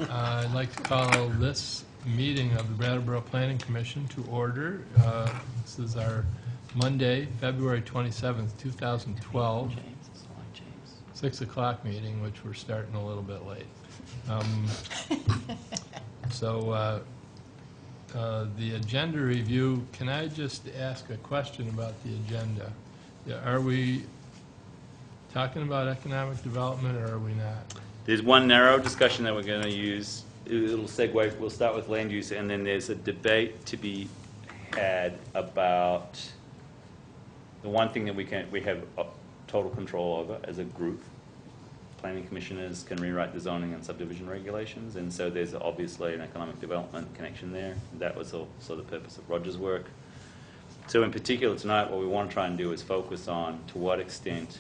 I'd like to call this meeting of the Brattleboro Planning Commission to order. This is our Monday, February 27th, 2012, 6 o'clock meeting, which we're starting a little bit late. The agenda review, can I just ask a question about the agenda? Are we talking about economic development, or are we not? There's one narrow discussion that we're going to use. It'll segue. We'll start with land use, and then there's a debate to be had about the one thing that we have total control over as a group. Planning commissioners can rewrite the zoning and subdivision regulations, and so there's obviously an economic development connection there. That was also the purpose of Roger's work. So in particular tonight, what we want to try and do is focus on to what extent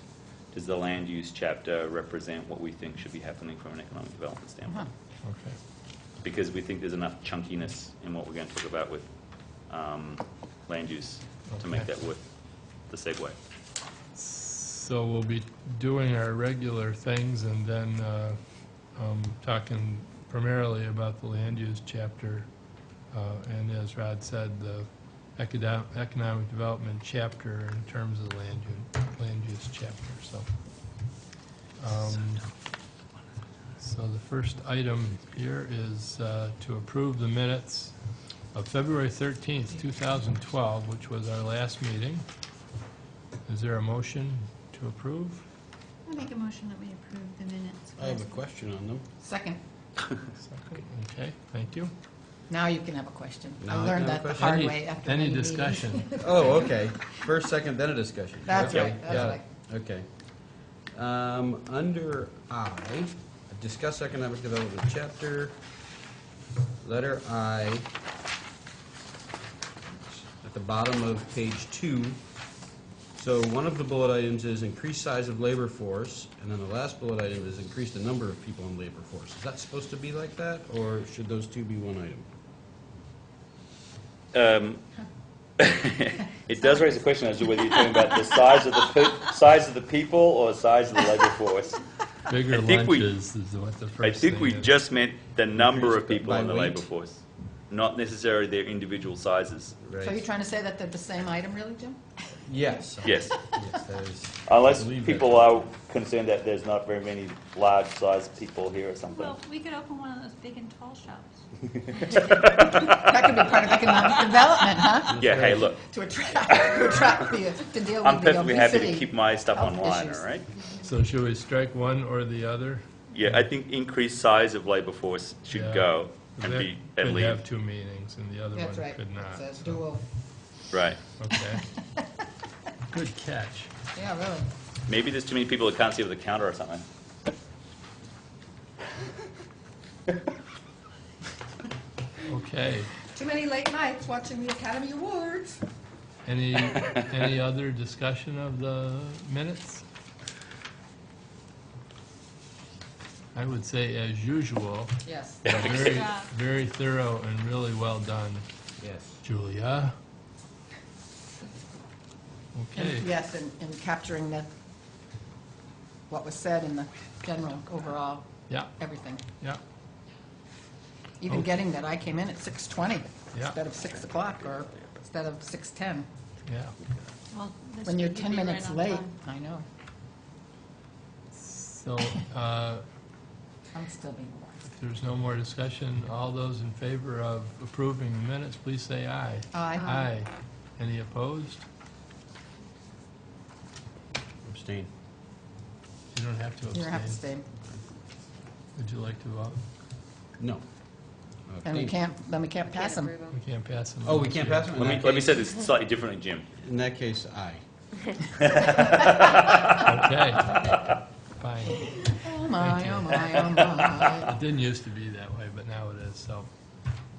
does the land use chapter represent what we think should be happening from an economic development standpoint. Okay. Because we think there's enough chunkiness in what we're going to talk about with land use to make that worth the segue. So we'll be doing our regular things and then talking primarily about the land use chapter, and as Rod said, the economic development chapter in terms of the land use chapter. So the first item here is to approve the minutes of February 13th, 2012, which was our last meeting. Is there a motion to approve? I make a motion that we approve the minutes. I have a question on them. Second. Okay, thank you. Now you can have a question. Now I I learned can have that a the question? hard way after Any many meetings. discussion? Oh, okay. First, second, then a discussion. That's Okay, right, that's got right. it. Okay. Under I, discuss economic development chapter, letter I, at the bottom of page 2. So one of the bullet items is increased size of labor force, and then the last bullet item is increase the number of people in labor force. Is that supposed to be like that, or should those two be one item? It does raise a question as to whether you're talking about the size of the people or the size of the labor force. Bigger I think lunches is what the first I think thing we is. just meant the number of Increased people by in the weight? labor force, not necessarily their individual sizes. So you're trying to say that they're the same item, really, Jim? Yes. Yes. Yes, that is. Unless I believe people that. are concerned that there's not very many large-sized people here or something. Well, we could open one of those big and tall shops. That could be part of economic development, huh? Yeah, hey, look, To attract to deal I'm with the perfectly happy to obesity. keep my stuff health online, issues. all right? So should we strike one or the other? Yeah, I think increased size of labor force should Yeah. go and That be at could have least. two meanings, and the other That's one right. could not. It's a so- dual, Right. Okay. Good catch. yeah, really. Maybe there's too many people that can't see over the counter or something. Okay. Too many late nights watching the Academy Awards. Any other discussion of the minutes? I would say, as usual, Yes. very, job. very thorough and really well done, Yes. Julia. Okay. And yes, and capturing what was said in the general overall, Yeah, everything. yeah, Even Okay. getting that I came in at 6:20 Yeah. instead of 6 o'clock or instead of 6:10. yeah. Well, this When you're would 10 be right minutes on late, time. I know, So, I'm still being warned. if there's no more discussion, all those in favor of approving the minutes, please say aye. Aye. Aye. Any opposed? Abstain. You don't have to You don't have to abstain. stay. Would you like to vote? No. And we Abstain. can't pass them. We can't pass them. Oh, we can't pass them? Let me say this slightly differently, Jim. In that case, aye. Okay. Fine. Oh my, Thank oh you. my, oh my. It didn't used to be that way, but now it is, so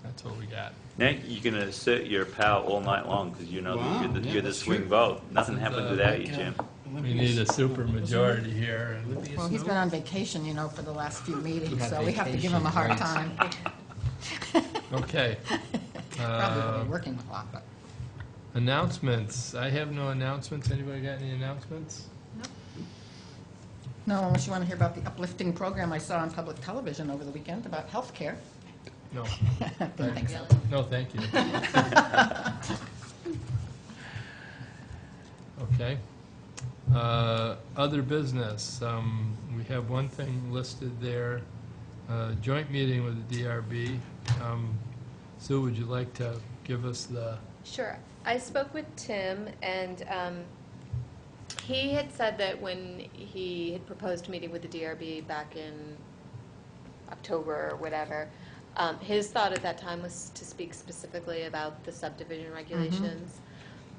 that's what we got. Now you can assert your power all night long because you know Wow, that yeah, you're the that's swing true. vote. Nothing This is, happens like, without you, Jim. We need a super majority here. And Well, he's been on vacation, you know, for the last few meetings, had so we have to give him a hard vacation, time. Okay. Probably will be working a lot, but. Announcements. I have no announcements. Anybody got any announcements? Nope. No, unless you want to hear about the uplifting program I saw on public television over the weekend about healthcare. No. Didn't think so. No, thank you. Okay. Other business, we have one thing listed there, joint meeting with the DRB. Sue, would you like to give us the, Sure. I spoke with Tim, and he had said that when he had proposed meeting with the DRB back in October or whatever, his thought at that time was to speak specifically about the subdivision regulations.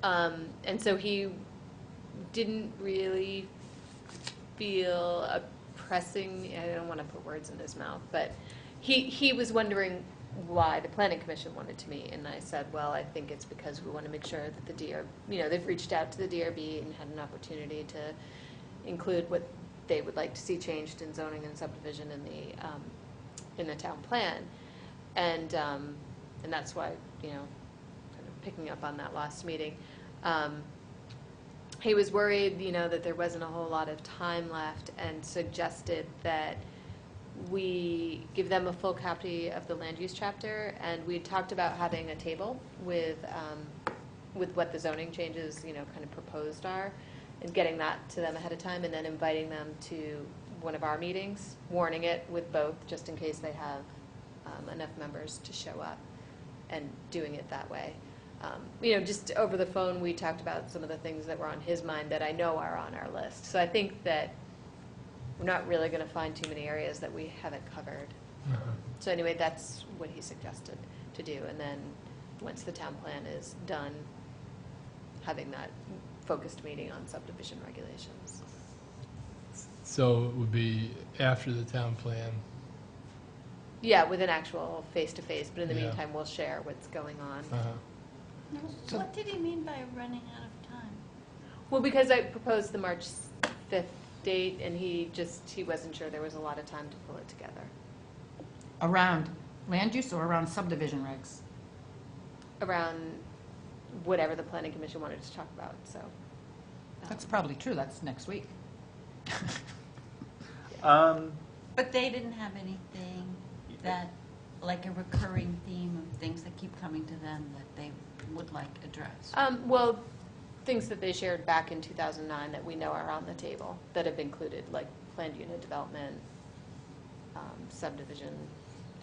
And so he didn't really feel a pressing, I don't want to put words in his mouth, but he was wondering why the planning commission wanted to meet, and I said, well, I think it's because we want to make sure that the they've reached out to the DRB and had an opportunity to include what they would like to see changed in zoning and subdivision in the town plan, and that's why, kind of picking up on that last meeting, he was worried, that there wasn't a whole lot of time left, and suggested that we give them a full copy of the land use chapter, and we talked about having a table with what the zoning changes, kind of proposed are, and getting that to them ahead of time, and then inviting them to one of our meetings, warning it with both, just in case they have enough members to show up, and doing it that way. Just over the phone, we talked about some of the things that were on his mind that I know are on our list. So I think that we're not really going to find too many areas that we haven't covered. So anyway, that's what he suggested to do. And then once the town plan is done, having that focused meeting on subdivision regulations. so it would be after the town plan? Yeah, with an actual face-to-face, but in the Yeah. meantime, we'll share what's going on. So- What did he mean by running out of time? Well, because I proposed the March 5th date, and he wasn't sure there was a lot of time to pull it together. Around land use or around subdivision regs? Around whatever the planning commission wanted to talk about, so. That's probably true, that's next week. But they didn't have anything that, like a recurring theme of things that keep coming to them that they would like addressed. Well, things that they shared back in 2009 that we know are on the table, that have included, like planned unit development, subdivision.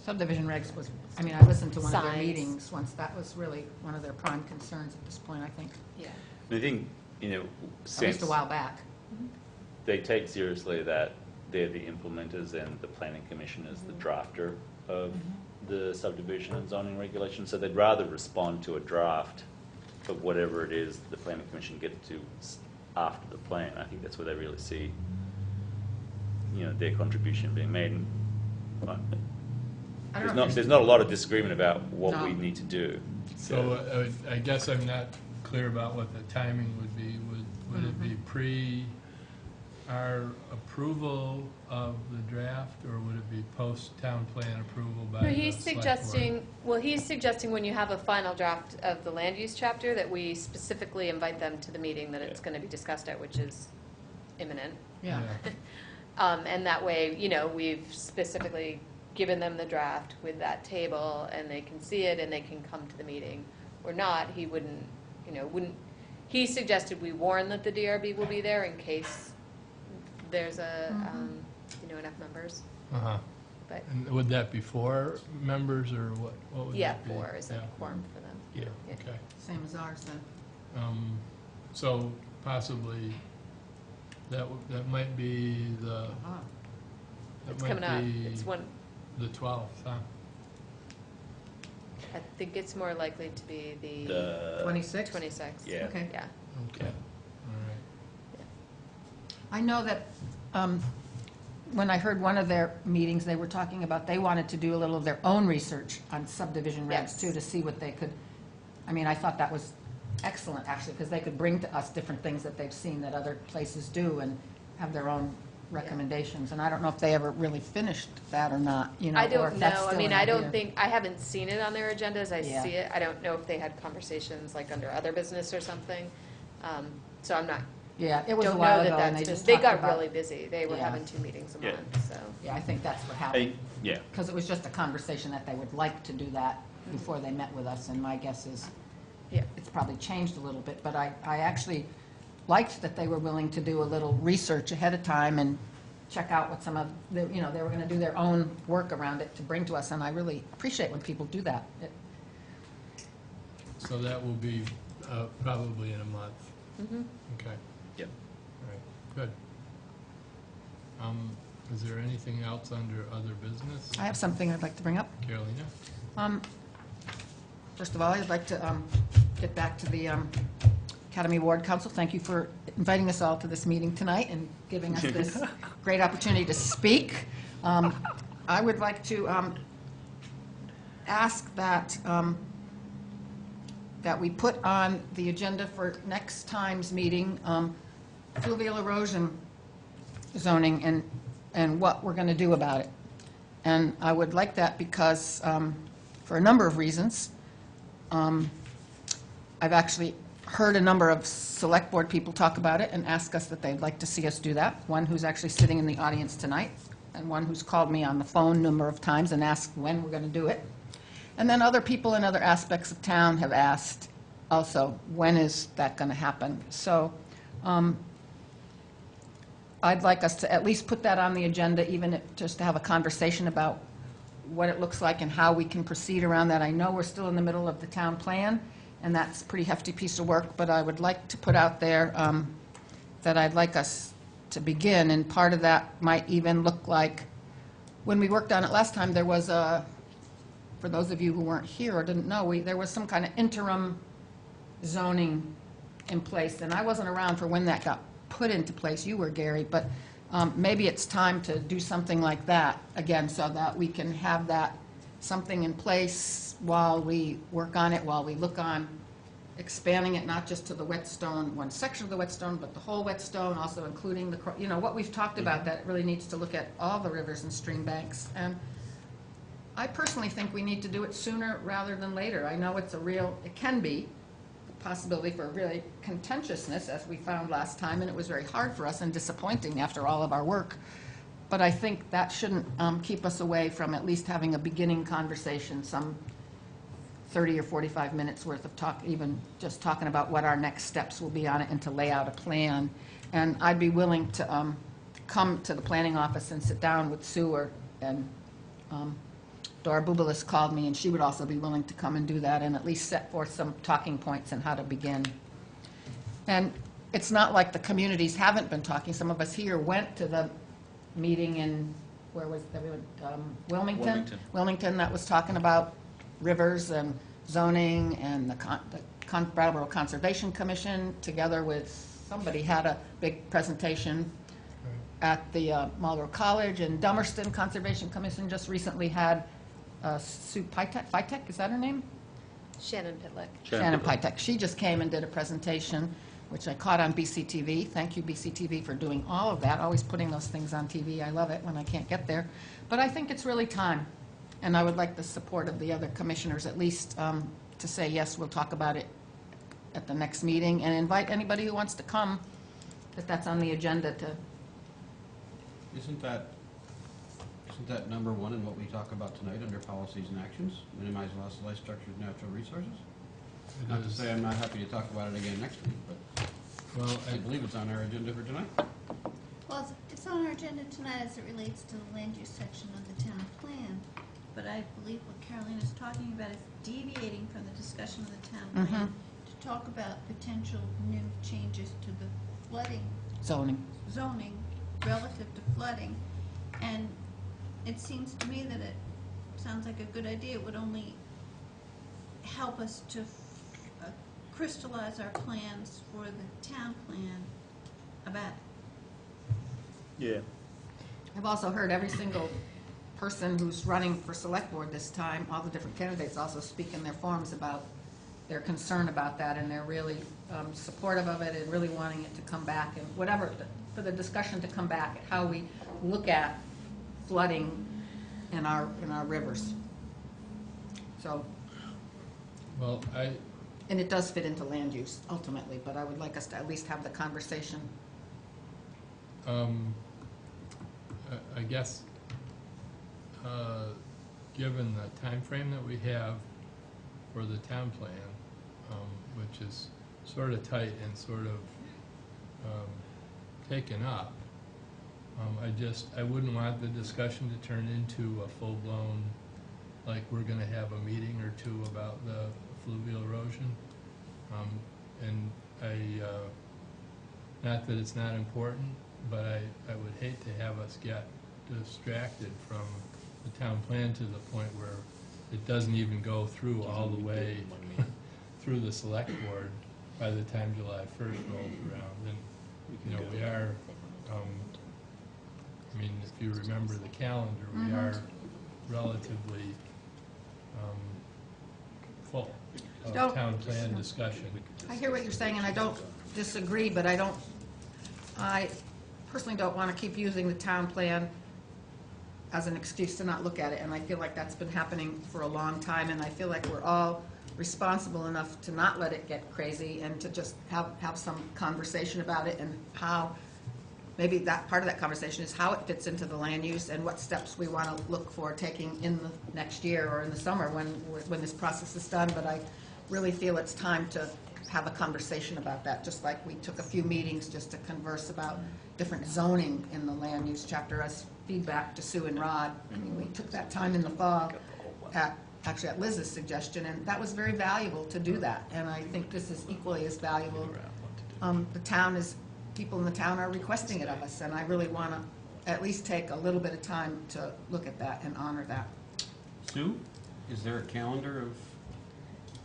Subdivision regs was, I listened to one of their Signs. meetings once, that was really one of their prime concerns at this point, I think, Yeah. I think, at least since a while back. they take seriously that they're the implementers and the planning commission is the drafter of the subdivision and zoning regulations, so they'd rather respond to a draft of whatever it is the planning commission gets to after the plan. I think that's where they really see, their contribution being made. And, I don't know if there's not a lot of disagreement about what we No. need to do. So I guess I'm not clear about what the timing would be. Would it be pre our approval of the draft, or would it be post-town plan approval by No, the he's select board? suggesting when you have a final draft of the land use chapter, that we specifically invite them to the meeting that it's going to be discussed at, which is imminent. Yeah. And that way, we've specifically given them the draft with that table, and they can see it, and they can come to the meeting. Or not, he wouldn't, he suggested we warn that the DRB will be there in case there's enough members. Uh-huh. But, And would that be 4 members, or what would yeah, that be? 4 is a Yeah. quorum for them. Yeah, Yeah. okay. Same as ours then. So possibly, that might be the, Ah. that It's might coming up. be It's the 12th, huh? I think it's more likely to be the The 26? 26th. Yeah. Okay. Yeah. Okay, all right. I know that when I heard one of their meetings, they were talking about they wanted to do a little of their own research on subdivision regs Yes. too, to see what they could, I thought that was excellent, actually, because they could bring to us different things that they've seen that other places do and have their own recommendations. And I don't know if they ever really finished that or not, I or don't if that's know. still an I don't idea. think, I haven't seen it on their agendas. I Yeah. see it. I don't know if they had conversations like under other business or something. So I'm not Yeah, it was a don't while know ago, that and they that's just been, they talked got about. really busy. They were Yeah. having 2 meetings a Yeah. month, so. Yeah, I think that's what I, happened. yeah, Because it was just a conversation that they would like to do that before they met with us, and my guess is Yeah. it's probably changed a little bit, but I actually liked that they were willing to do a little research ahead of time and check out what some of, you know, they were gonna do their own work around it to bring to us, and I really appreciate when people do that. So that will be probably in a month. Mm-hmm. Okay, yep. all right, good. Is there anything else under other business? I have something I'd like to bring up. Carolina? First of all, I'd like to get back to the Academy Award Council. Thank you for inviting us all to this meeting tonight and giving us this great opportunity to speak. I would like to ask that that we put on the agenda for next time's meeting fluvial erosion zoning and what we're going to do about it. And I would like that because, for a number of reasons, I've actually heard a number of select board people talk about it and ask us that they'd like to see us do that. One who's actually sitting in the audience tonight, and one who's called me on the phone a number of times and asked when we're going to do it. And then other people in other aspects of town have asked also, when is that going to happen? So I'd like us to at least put that on the agenda, even just to have a conversation about what it looks like and how we can proceed around that. I know we're still in the middle of the town plan, and that's a pretty hefty piece of work, but I would like to put out there that I'd like us to begin, and part of that might even look like, when we worked on it last time, there was a, for those of you who weren't here or didn't know, there was some kind of interim zoning in place, and I wasn't around for when that got put into place. You were, Gary, but maybe it's time to do something like that again, so that we can have that something in place while we work on it, while we look on expanding it, not just to the whetstone, one section of the whetstone, but the whole whetstone, also including the, you know, what we've talked about, that it really needs to look at all the rivers and stream banks. And I personally think we need to do it sooner rather than later. I know it's a real, it can be a possibility for really contentiousness, as we found last time, and it was very hard for us and disappointing after all of our work. But I think that shouldn't keep us away from at least having a beginning conversation, some 30 or 45 minutes worth of talk, even just talking about what our next steps will be on it and to lay out a plan. And I'd be willing to come to the planning office and sit down with Sue, and Dora Bubalis called me, and she would also be willing to come and do that and at least set forth some talking points and how to begin. And it's not like the communities haven't been talking. Some of us here went to the meeting in, where was that? We went, Wilmington? Wilmington. Wilmington, that was talking about rivers and zoning, and the Brattleboro Conservation Commission, together with somebody, had a big presentation at the Marlboro College, and Dummerston Conservation Commission just recently had Sue Pitek, is that her name? Shannon Pitlick. Shannon Pitek. She just came and did a presentation, which I caught on BCTV. Thank you, BCTV, for doing all of that, always putting those things on TV. I love it when I can't get there. But I think it's really time, and I would like the support of the other commissioners, at least to say, yes, we'll talk about it at the next meeting, and invite anybody who wants to come, that's on the agenda to. Isn't that number one in what we talk about tonight under policies and actions? Minimize loss of life structures and natural resources? It Not to is. say I'm not happy to talk about it again next week, but Well, I believe it's on our agenda for tonight. Well, it's on our agenda tonight as it relates to the land use section of the town plan, but I believe what Carolyn is talking about is deviating from the discussion of the town plan to talk about potential new changes to the flooding Zoning. zoning relative to flooding. And it seems to me that it sounds like a good idea. It would only help us to crystallize our plans for the town plan about Yeah. I've also heard every single person who's running for select board this time, all the different candidates also speak in their forums about their concern about that, and they're really supportive of it and really wanting it to come back, and whatever, for the discussion to come back at how we look at flooding in our rivers. So, well, And it does fit into land use ultimately, but I would like us to at least have the conversation. I guess, given the time frame that we have for the town plan, which is sort of tight and sort of taken up, I wouldn't want the discussion to turn into a full-blown, like we're gonna have a meeting or two about the fluvial erosion. And not that it's not important, but I would hate to have us get distracted from the town plan to the point where it doesn't even go through all the way through the select board by the time July 1st rolls around. And, you know, we are, I mean, if you remember the calendar, we are relatively full Don't- of town plan discussion. I hear what you're saying, and I don't disagree, but I personally don't want to keep using the town plan as an excuse to not look at it, and I feel like that's been happening for a long time, and I feel like we're all responsible enough to not let it get crazy and to just have some conversation about it, and how, maybe that part of that conversation is how it fits into the land use and what steps we want to look for taking in the next year or in the summer when this process is done. But I really feel it's time to have a conversation about that, just like we took a few meetings just to converse about different zoning in the land use chapter as feedback to Sue and Rod. I mean, we took that time in the fall actually at Liz's suggestion, and that was very valuable to do that, and I think this is equally as valuable. People in the town are requesting it of us, and I really want to at least take a little bit of time to look at that and honor that. Sue, is there a calendar of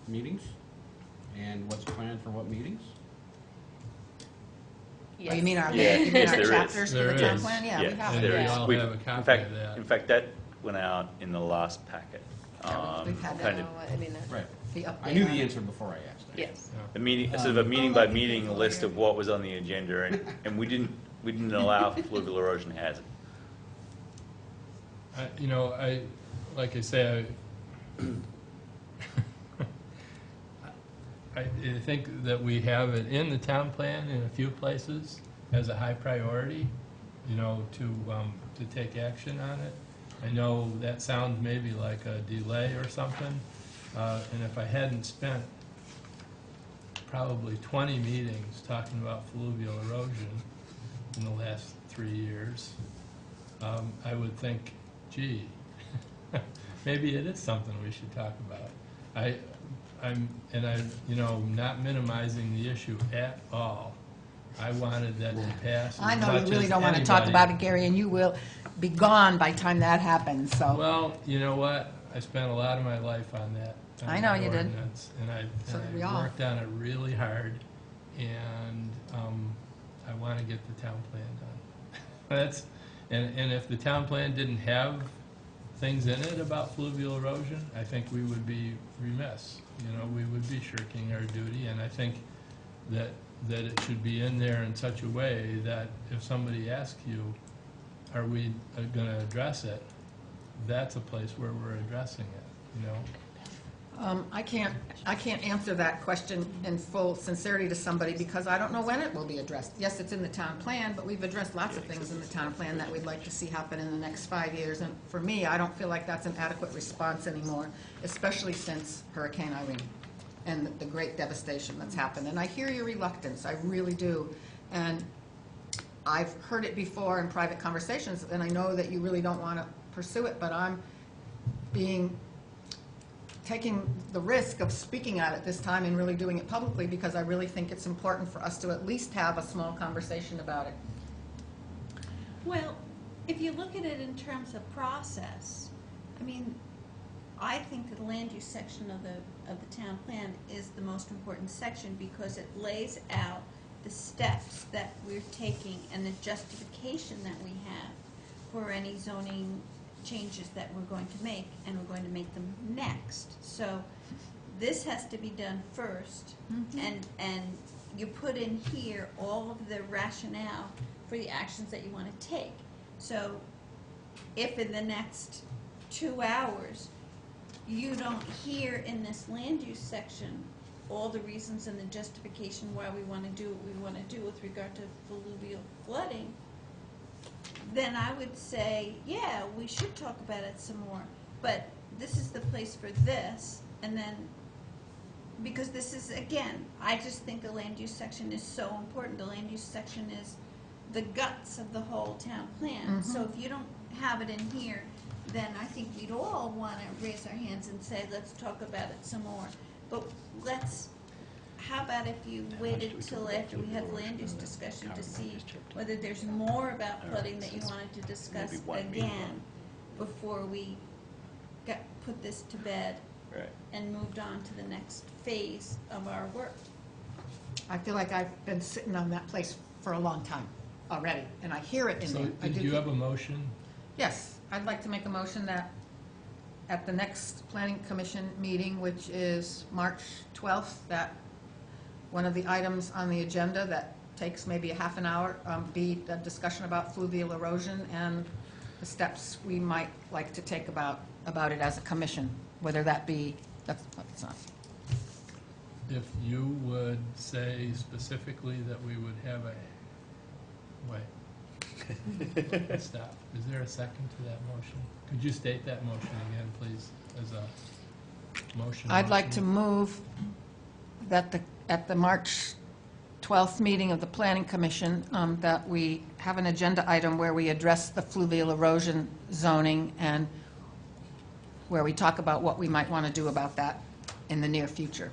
meetings? And what's planned for what meetings? Oh, you mean our, Yeah, you mean yes, our there is. chapters for the There town is. plan? Yeah, we have And it. we there is. all We- have a copy in fact, of that. In fact, that went out in the last packet. We've had Kind No, of I mean, Right. the update. I knew on the it. answer before I asked. actually. yes. a meeting, sort of a meeting by meeting list of what was on the agenda, and we didn't allow fluvial erosion hazard. You know, like I say, I think that we have it in the town plan in a few places as a high priority, you know, to take action on it. I know that sounds maybe like a delay or something, and if I hadn't spent probably 20 meetings talking about fluvial erosion in the last 3 years, I would think, gee, maybe it is something we should talk about. I'm you know, not minimizing the issue at all. I wanted that to pass I as know much you really as don't want to talk anybody. about it, Gary, and you will be gone by the time that happens, so. Well, you know what? I spent a lot of my life on that. on I know that you did. ordinance, And So did we I all. worked on it really hard, and I want to get the town plan done. And if the town plan didn't have things in it about fluvial erosion, I think we would be remiss. You know, we would be shirking our duty, and I think that it should be in there in such a way that if somebody asks you, are we going to address it, that's a place where we're addressing it, you know? I can't answer that question in full sincerity to somebody because I don't know when it will be addressed. Yes, it's in the town plan, but we've addressed lots of things in the town plan that we'd like to see happen in the next 5 years. And for me, I don't feel like that's an adequate response anymore, especially since Hurricane Irene and the great devastation that's happened. And I hear your reluctance, I really do. And I've heard it before in private conversations, and I know that you really don't want to pursue it, but I'm taking the risk of speaking at it this time and really doing it publicly because I really think it's important for us to at least have a small conversation about it. Well, if you look at it in terms of process, I mean, I think that the land use section of the town plan is the most important section because it lays out the steps that we're taking and the justification that we have for any zoning changes that we're going to make, and we're going to make them next. So this has to be done first, and you put in here all of the rationale for the actions that you want to take. So if in the next 2 hours you don't hear in this land use section all the reasons and the justification why we want to do what we want to do with regard to fluvial flooding, then I would say, yeah, we should talk about it some more. But this is the place for this, and then, because this is, again, I just think the land use section is so important. The land use section is the guts of the whole town plan. So if you don't have it in here, then I think we'd all want to raise our hands and say, let's talk about it some more. But how about if you waited till after we had the land use discussion to see whether there's more about flooding that you wanted to discuss again before we put this to bed Right. and moved on to the next phase of our work. I feel like I've been sitting on that place for a long time already, and I hear it in So there. I did do you keep- have a motion? Yes, I'd like to make a motion that at the next planning commission meeting, which is March 12th, that one of the items on the agenda that takes maybe a half an hour, be a discussion about fluvial erosion and the steps we might like to take about it as a commission, whether that be, that's not. If you would say specifically that we would have stop. Is there a second to that motion? Could you state that motion again, please, as a motion? I'd like to move that at the March 12th meeting of the Planning Commission, that we have an agenda item where we address the fluvial erosion zoning and where we talk about what we might want to do about that in the near future.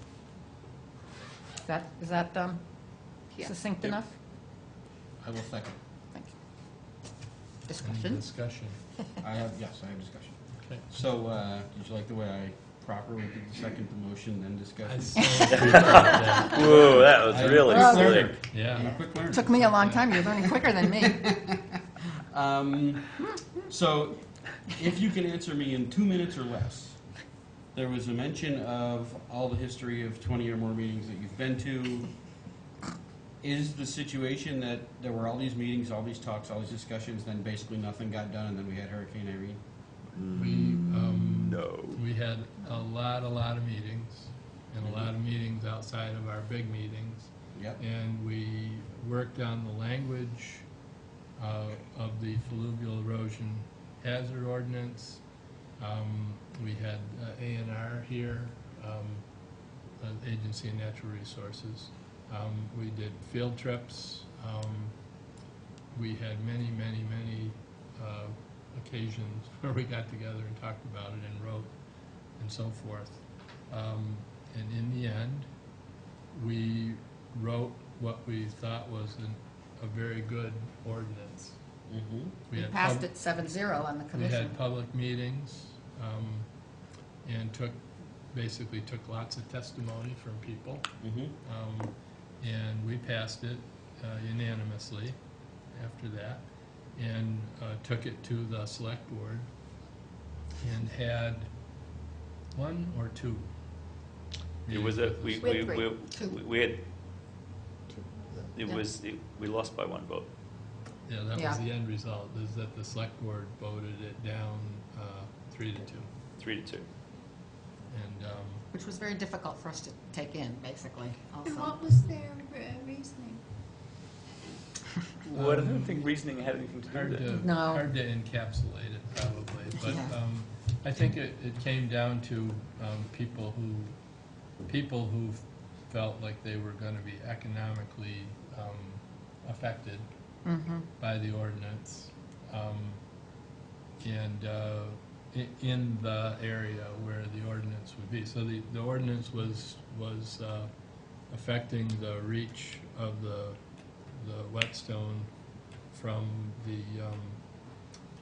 Is that succinct Yep. enough? I will second. Thank you. Any Discussion? discussion? I have discussion. Okay. So, did you like the way I properly did the second the motion, then I discussion? so appreciate that. Whoa, that was really I'm a quick slick. learner. I'm a Yeah. quick learner. Took me a long time. You're learning quicker than me. So, if you can answer me in 2 minutes or less, there was a mention of all the history of 20 or more meetings that you've been to. Is the situation that there were all these meetings, all these talks, all these discussions, then basically nothing got done, and then we had Hurricane Irene? No. We had a lot of meetings, and a lot of meetings outside of our big meetings. Yep. And we worked on the language of the fluvial erosion hazard ordinance. We had A&R here, Agency of Natural Resources. We did field trips. We had many occasions where we got together and talked about it and wrote and so forth. And in the end, we wrote what we thought was a very good ordinance. Mm-hmm. We had passed pub- it 7-0 on the We commission. had public meetings, and basically took lots of testimony from people. Mm-hmm. And we passed it unanimously after that, and took it to the select board, and had one or two. It was a, we We had three. we had, we lost by one vote. Yeah, that Yeah. was the end result, is that the select board voted it down 3-2. 3-2. And Which was very difficult for us to take in, basically, And also. what was their reasoning? Well, I don't think reasoning had anything to do hard with it. to, No. hard to encapsulate it probably, but Yeah. I think it came down to people who felt like they were gonna be economically affected Mhm. by the ordinance, and in the area where the ordinance would be. So the ordinance was affecting the reach of the whetstone from the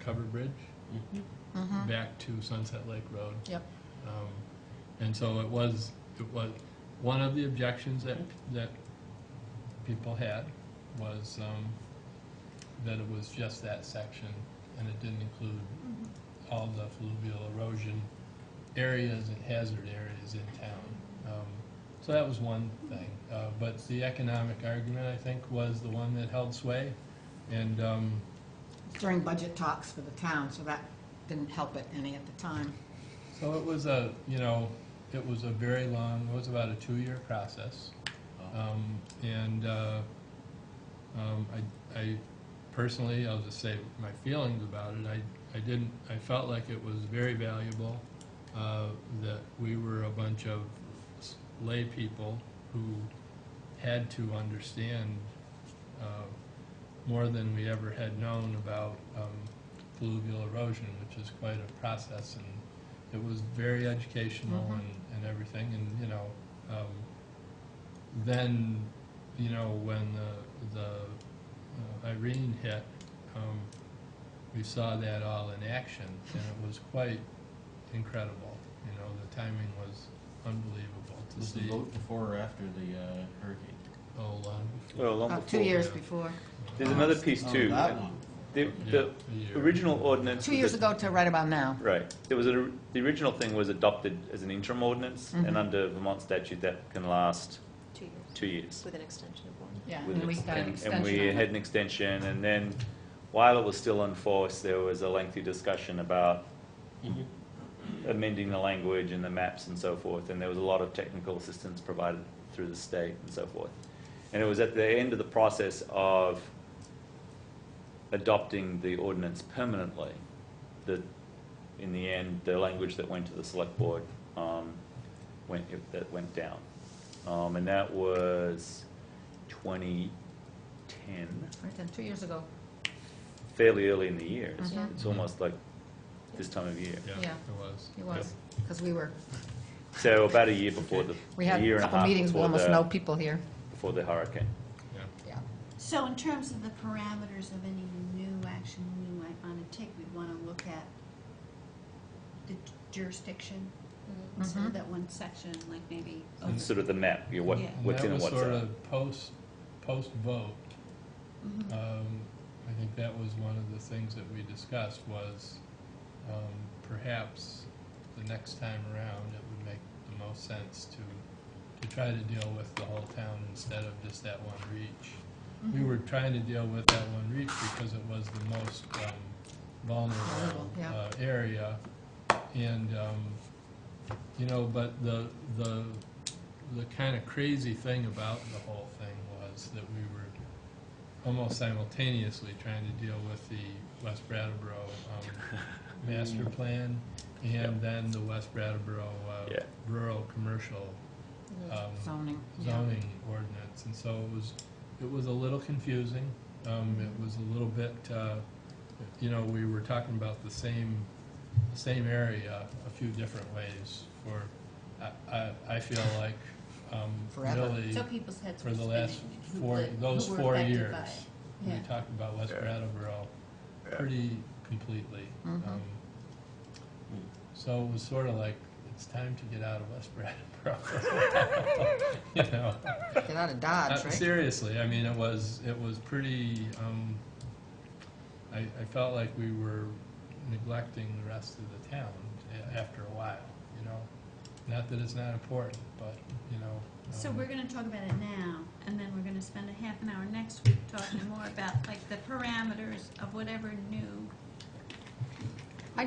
covered bridge Mhm. back to Sunset Lake Road. Yep. And so it was one of the objections that people had was that it was just that section, and it didn't include all the fluvial erosion areas and hazard areas in town. So that was one thing. But the economic argument, I think, was the one that held sway. And During budget talks for the town, so that didn't help it any at the time. so it was it was a very long, it was about a 2-year process. And I personally, I'll just say my feelings about it, I felt like it was very valuable, that we were a bunch of lay people who had to understand more than we ever had known about fluvial erosion, which is quite a process, and it was very educational and everything, and, you know, then, you know, when the Irene hit, we saw that all in action, and it was quite incredible. You know, the timing was unbelievable to Was the see. vote before or after the hurricane? Oh, long Well, long About 2 before. years yeah. before. There's another piece Oh, too. that one. The Yeah, a year. original ordinance. 2 was years a- ago to right about now. Right. There was the original thing was adopted as an interim ordinance, and under Vermont statute that can last 2 years, 2 years. with an extension of 1. Yeah, With and we ex- got an and extension we on had it. an extension, and then while it was still in force, there was a lengthy discussion about amending the language and the maps and so forth, and there was a lot of technical assistance provided through the state and so forth. And it was at the end of the process of adopting the ordinance permanently that, in the end, the language that went to the select board went down. And that was 2010, Right then, 2 years ago. fairly early in the year. Mhm. It's almost like this time of year. Yeah, Yeah. it was. It was, because we were, So about a year before we had year a and couple half meetings with before almost the- no people here. before the hurricane. Yeah. Yeah. So in terms of the parameters of any new action we might want to take, we'd want to look at the jurisdiction instead of that one section, like maybe. And sort of the map, what, Yeah. what's in and And what's that was out. sort of post-vote. I think that was one of the things that we discussed was perhaps the next time around, it would make the most sense to try to deal with the whole town instead of just that one reach. We were trying to deal with that one reach because it was the most vulnerable Yeah. area. And, you know, but the kind of crazy thing about the whole thing was that we were almost simultaneously trying to deal with the West Brattleboro master plan and then the West Brattleboro Yeah. rural commercial Zoning. yeah. zoning ordinance. And so it was a little confusing. It was a little bit, you know, we were talking about the same area a few different ways for, I feel like, Forever. really, So people's heads for were the last spinning. those Who were 4 affected years. by it. We Yeah. talked about West Yeah. Brattleboro Yeah. pretty completely. Mhm. So it was sort of like, it's time to get out of West Brattleboro. You know? Get out of Dodge, right? Seriously, I mean, it was pretty, I felt like we were neglecting the rest of the town after a while, you know? Not that it's not important, but, you know. So we're gonna talk about it now, and then we're gonna spend a half an hour next week talking more about like the parameters of whatever new. I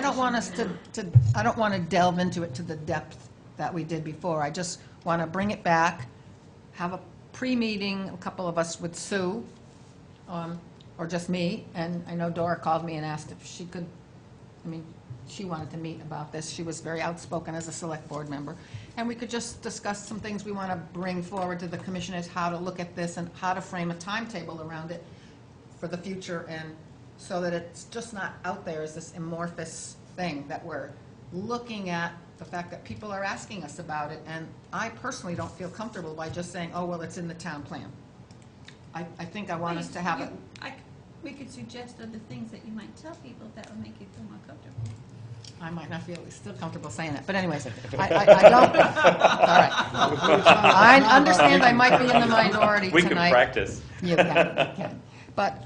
don't want us I don't want to delve into it to the depth that we did before. I just want to bring it back, have a pre-meeting, a couple of us with Sue, or just me, and I know Dora called me and asked if she could, I mean, she wanted to meet about this. She was very outspoken as a select board member. And we could just discuss some things we want to bring forward to the commissioners, how to look at this and how to frame a timetable around it for the future, and so that it's just not out there as this amorphous thing, that we're looking at the fact that people are asking us about it. And I personally don't feel comfortable by just saying, oh, well, it's in the town plan. I think I want us to have it. We could suggest other things that you might tell people that would make you feel more comfortable. I might not feel still comfortable saying it, but anyways, I don't, all right. I understand I might be in the minority tonight. We can practice. You can. But,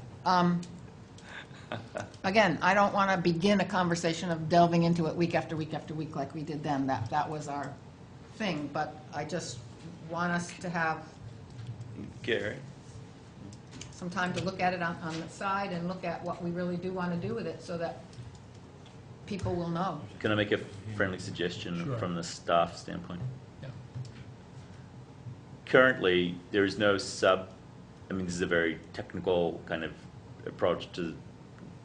again, I don't want to begin a conversation of delving into it week after week after week like we did then. That was our thing, but I just want us to have Gary? some time to look at it on the side and look at what we really do want to do with it, so that people will know. Can I make a friendly suggestion Sure. from the staff standpoint? Yeah. Currently, there is no I mean, this is a very technical kind of approach to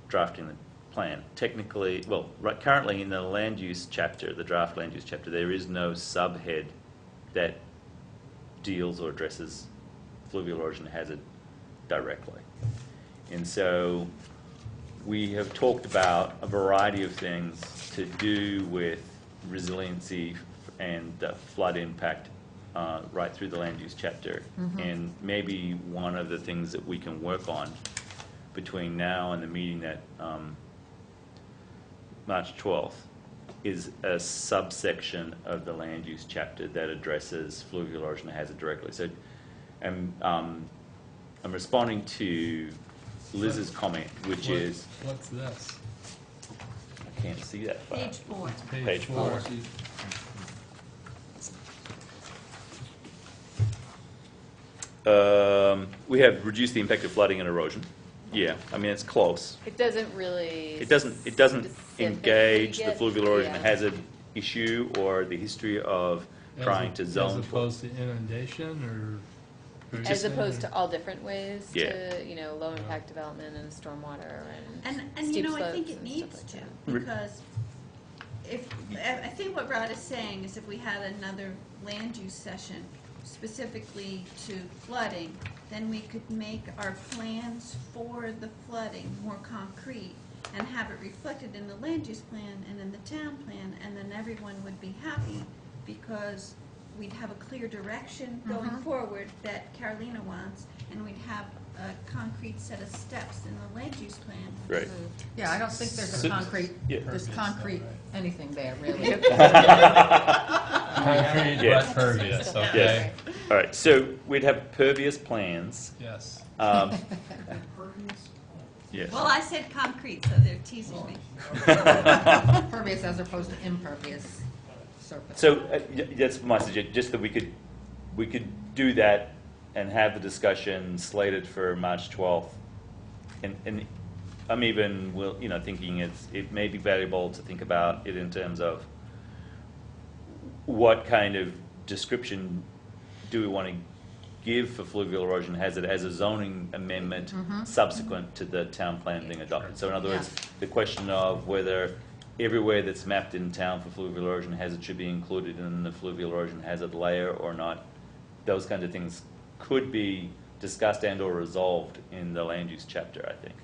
drafting the plan. Technically, well, currently in the land use chapter, the draft land use chapter, there is no subhead that deals or addresses fluvial erosion hazard directly. And so we have talked about a variety of things to do with resiliency and flood impact right through the land use chapter. And maybe one of the things that we can work on between now and the meeting that March 12th is a subsection of the land use chapter that addresses fluvial erosion hazard directly. So I'm responding to Liz's comment, which is, What's this? I can't see that far. Page 4. Page 4. We have reduced the impact of flooding and erosion. Yeah, I mean, it's close. It doesn't really. It doesn't specifically engage the get- fluvial erosion yeah. hazard issue or the history of trying to zone. As opposed to inundation or? As opposed to all different ways Yeah. to, low impact development and stormwater and And steep I think slopes it and needs stuff to, like that. because I think what Rod is saying is if we had another land use session specifically to flooding, then we could make our plans for the flooding more concrete and have it reflected in the land use plan and in the town plan, and then everyone would be happy because we'd have a clear direction going forward that Carolina wants, and we'd have a concrete set of steps in the land use plan. Right. Yeah, I don't think there's So- a concrete, Yeah. there's concrete anything there, really. Concrete Yeah. but pervious, Yeah. okay? All right, so we'd have pervious plans. Yes. Yes. Well, I said concrete, so they're teasing me. Pervious as opposed to impervious surface. So that's my suggestion, just that we could do that and have the discussion slated for March 12th. And I'm even, thinking it may be valuable to think about it in terms of what kind of description do we want to give for fluvial erosion hazard as a zoning amendment subsequent to the town plan being adopted. So in other words, the question of whether everywhere that's mapped in town for fluvial erosion hazard should be included in the fluvial erosion hazard layer or not, those kinds of things could be discussed and or resolved in the land use chapter, I think.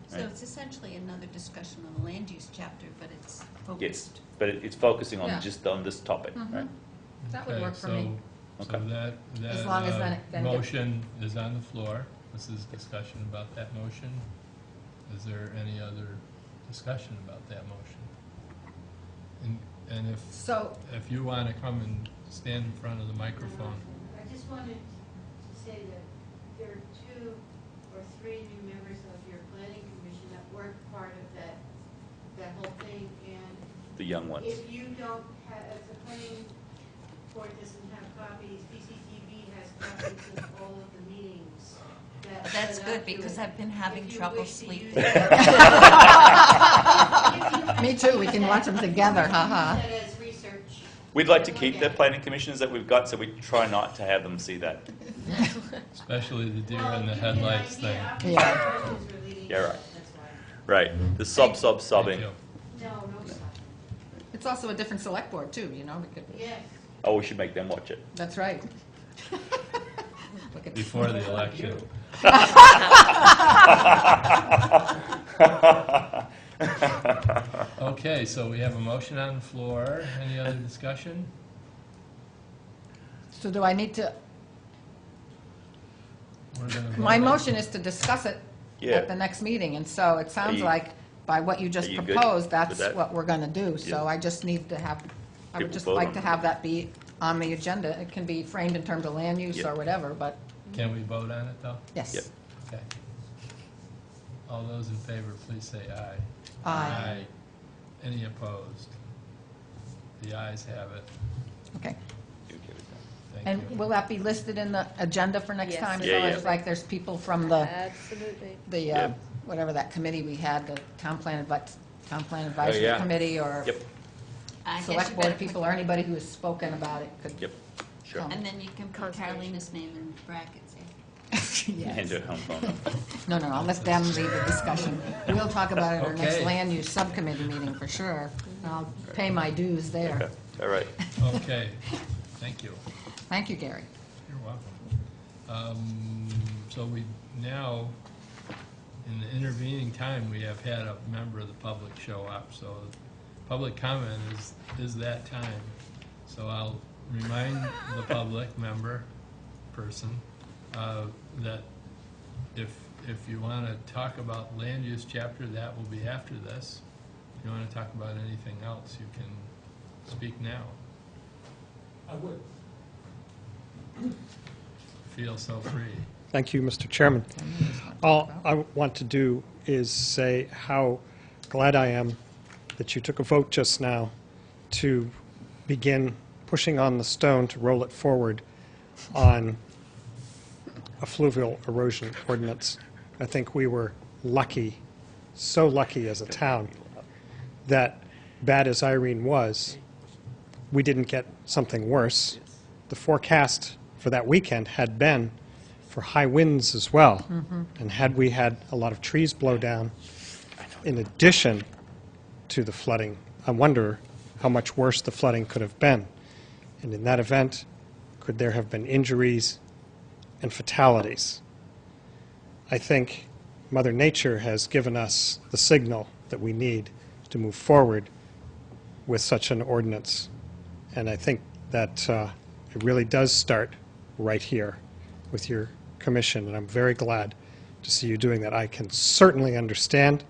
So Right? it's essentially another discussion on the land use chapter, but it's Yes, focused. but it's focusing on Yeah. just on this topic, right? That would Okay, work for me. So Okay. that As long as then motion is on the floor. This is discussion about that motion. Is there any other discussion about that motion? And So, if you want to come and stand in front of the microphone. I just wanted to say that there are 2 or 3 new members of your planning commission that weren't part of that whole thing, and The young ones. if you don't have, if the planning board doesn't have copies, PCTV has copies of all of the meetings. that That's led good, up to because it. I've been having If you trouble wish to sleeping. use it- me too, we can watch them together, haha. Use that as research. We'd like to keep the planning commissioners that we've got, so we try not to have them see that. Especially the deer Well, in the you get an headlights idea thing. after Yeah. the questions were leading Yeah, up, right. that's why. Right, the sobbing. Thank you. No, no, stop. It's also a different select board too, we could, Yes. Oh, we should make them watch it. that's right. Look at- Before the election. Okay, so we have a motion on the floor. Any other discussion? So do I need to, We're gonna vote my on- motion is to discuss it Yeah. at the next meeting, and so it sounds you- like by what you just are you good proposed, with that's that? what we're gonna do. Yeah. So I just need to have, I would People just vote like on to it. have that be on the agenda. It can be framed in terms of land use Yeah. or whatever, but Can we vote on it, though? yes. Yep. Okay. All those in favor, please say aye. Aye. Any opposed? The ayes have it. Okay. You okay with that? Thank And you. will that be listed in the agenda for next Yes. time? Yeah, So yeah. it's like there's people from the, Absolutely. the, Yeah. whatever that committee we had, the town plan Town Plan Advisory yeah. Committee or Yep, I guess select you board better put- people or anybody who has spoken about it could. yep, sure. come. And then you can put Conservation. Carolina's name in brackets, eh? Yes. And her home phone number. No, I'll let them lead the discussion. We'll talk about it at our next Okay. land use subcommittee meeting for sure. I'll pay my dues there. Okay, all right. Okay, thank you. Thank you, Gary. You're welcome. So we now, in the intervening time, we have had a member of the public show up, so public comment is that time. So I'll remind the public member person that if you want to talk about land use chapter, that will be after this. If you want to talk about anything else, you can speak now. I would. Feel so free. Thank you, Mr. Chairman. All I want to do is say how glad I am that you took a vote just now to begin pushing on the stone to roll it forward on a fluvial erosion ordinance. I think we were lucky, so lucky as a town, that bad as Irene was, we didn't get something worse. The forecast for that weekend had been for high winds as well. And had we had a lot of trees blow down, in addition to the flooding, I wonder how much worse the flooding could have been. And in that event, could there have been injuries and fatalities? I think Mother Nature has given us the signal that we need to move forward with such an ordinance. And I think that it really does start right here with your commission, and I'm very glad to see you doing that. I can certainly understand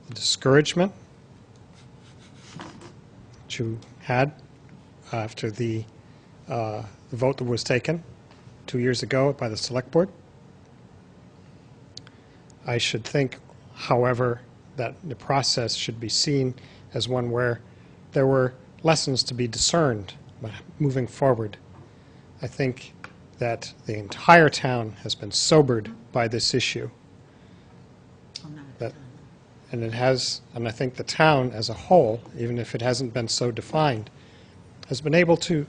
the discouragement that you had after the vote that was taken 2 years ago by the Select Board. I should think, however, that the process should be seen as one where there were lessons to be discerned by moving forward. I think that the entire town has been sobered by this issue. And it has, and I think the town as a whole, even if it hasn't been so defined, has been able to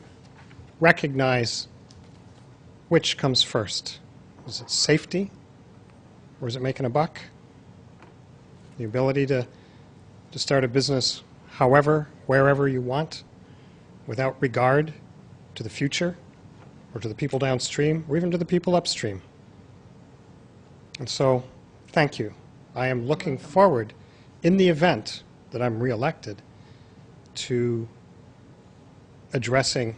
recognize which comes first. Is it safety, or is it making a buck? The ability to start a business however, wherever you want, without regard to the future, or to the people downstream, or even to the people upstream. And so, thank you. I am looking forward, in the event that I'm reelected, to addressing